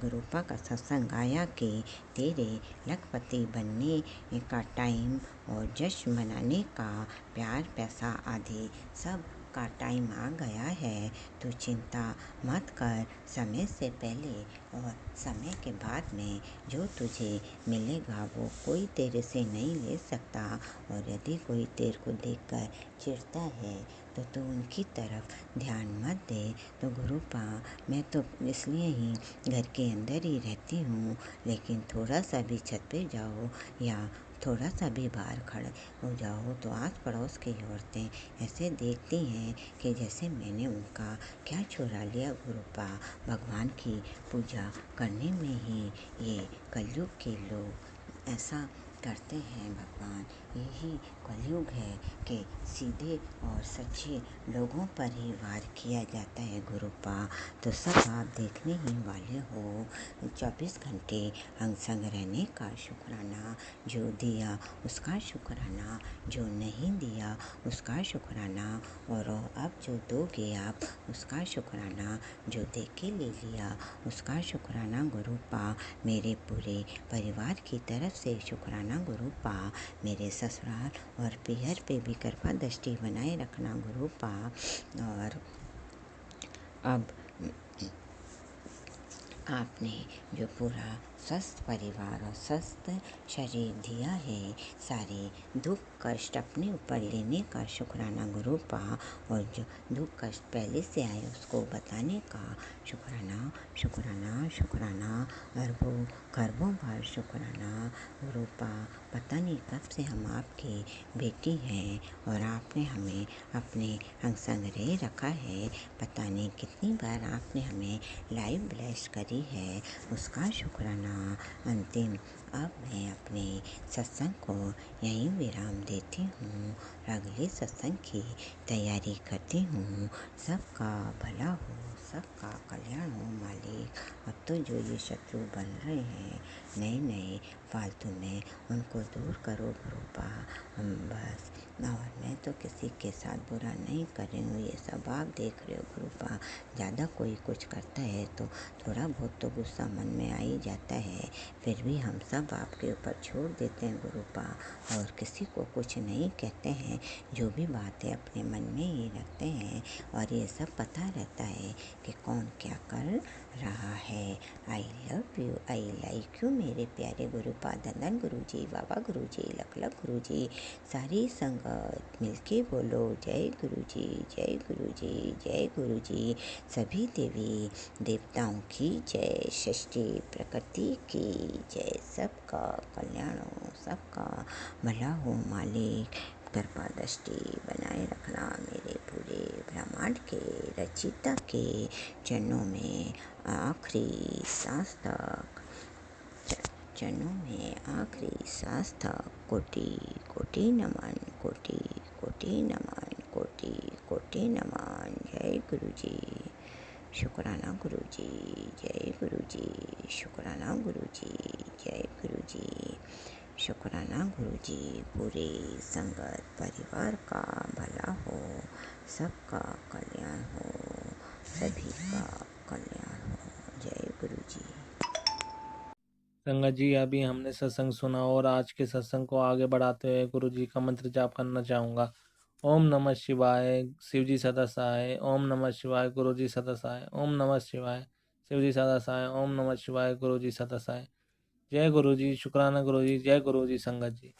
F: गुरुपा का सत्संग आया कि तेरे लखपति बनने का टाइम और जश्न मनाने का, प्यार पैसा आदि सब का टाइम आ गया है। तो चिंता मत कर, समय से पहले और समय के बाद में जो तुझे मिलेगा वो कोई तेरे से नहीं ले सकता। और यदि कोई तेरे को देखकर चिढ़ता है तो तू उनकी तरफ ध्यान मत दे। तो गुरुपा मैं तो इसलिए ही घर के अंदर ही रहती हूँ, लेकिन थोड़ा सा भी छत पे जाओ या थोड़ा सा भी बाहर खड़े हो जाओ तो आस पड़ोस की औरतें ऐसे देखती हैं कि जैसे मैंने उनका क्या चुरा लिया गुरुपा। भगवान की पूजा करने में ही ये कलयुग के लोग ऐसा करते हैं। भगवान, यही कलयुग है कि सीधे और सच्चे लोगों पर ही वार किया जाता है गुरुपा। तो सब आप देखने ही वाले हो। 24 घंटे हम संग रहने का शुक्राना, जो दिया उसका शुक्राना, जो नहीं दिया उसका शुक्राना, और अब जो दोगे आप उसका शुक्राना, जो दे के ले लिया उसका शुक्राना गुरुपा। मेरे पूरे परिवार की तरफ से शुक्राना गुरुपा। मेरे ससुराल और पीहर पे भी कृपा दृष्टि बनाए रखना गुरुपा। और अब आपने जो पूरा स्वस्थ परिवार और स्वस्थ शरीर दिया है, सारे दुख कष्ट अपने ऊपर लेने का शुक्राना गुरुपा। और जो दुख कष्ट पहले से आए उसको बताने का शुक्राना शुक्राना शुक्राना, अरबों खरबों बार शुक्राना गुरुपा। पता नहीं कब से हम आपकी बेटी हैं और आपने हमें अपने अंग संग रह रखा है। पता नहीं कितनी बार आपने हमें लाइव ब्लेस करी है, उसका शुक्राना। अंतिम अब मैं अपने सत्संग को यहीं विराम देती हूँ, अगले सत्संग की तैयारी करती हूँ। सबका भला हो, सबका कल्याण हो मालिक। अब तो जो ये शत्रु बन रहे हैं नए नए फालतू में, उनको दूर करो गुरुपा। हम बस, और मैं तो किसी के साथ बुरा नहीं कर रही हूँ, ये सब आप देख रहे हो गुरुपा। ज़्यादा कोई कुछ करता है तो थोड़ा बहुत तो गुस्सा मन में आ ही जाता है, फिर भी हम सब आपके ऊपर छोड़ देते हैं गुरुपा, और किसी को कुछ नहीं कहते हैं। जो भी बात है अपने मन में ही रखते हैं, और ये सब पता रहता है कि कौन क्या कर रहा है। आई love you, I like you मेरे प्यारे गुरुपा। धन गुरु जी, बाबा गुरु जी, लख लख गुरु जी। सारी संगत मिलके बोलो जय गुरु जी, जय गुरु जी, जय गुरु जी। सभी देवी देवताओं की जय, सृष्टि प्रकृति की जय। सबका कल्याण हो, सबका भला हो मालिक। कृपा दृष्टि बनाए रखना मेरे पूरे ब्रह्मांड के रचिता के चरणों में आखिरी सांस तक, चरणों में आखिरी सांस तक कोटि कोटि नमन, कोटि कोटि नमन, कोटि कोटि नमन। जय गुरु जी, शुक्राना गुरु जी, जय गुरु जी, शुक्राना गुरु जी, जय गुरु जी, शुक्राना गुरु जी। पूरे संगत परिवार का भला हो, सबका कल्याण हो, सभी का कल्याण हो। जय गुरु जी।
A: संगत जी, अभी हमने सत्संग सुना और आज के सत्संग को आगे बढ़ाते हुए गुरु जी का मंत्र जाप करना चाहूँगा। ओम नमः शिवाय, शिव जी सदा सहाय। ओम नमः शिवाय, गुरु जी सदा सहाय। ओम नमः शिवाय, शिव जी सदा सहाय। ओम नमः शिवाय, गुरु जी सदा सहाय। जय गुरु जी, शुक्राना गुरु जी, जय गुरु जी संगत जी।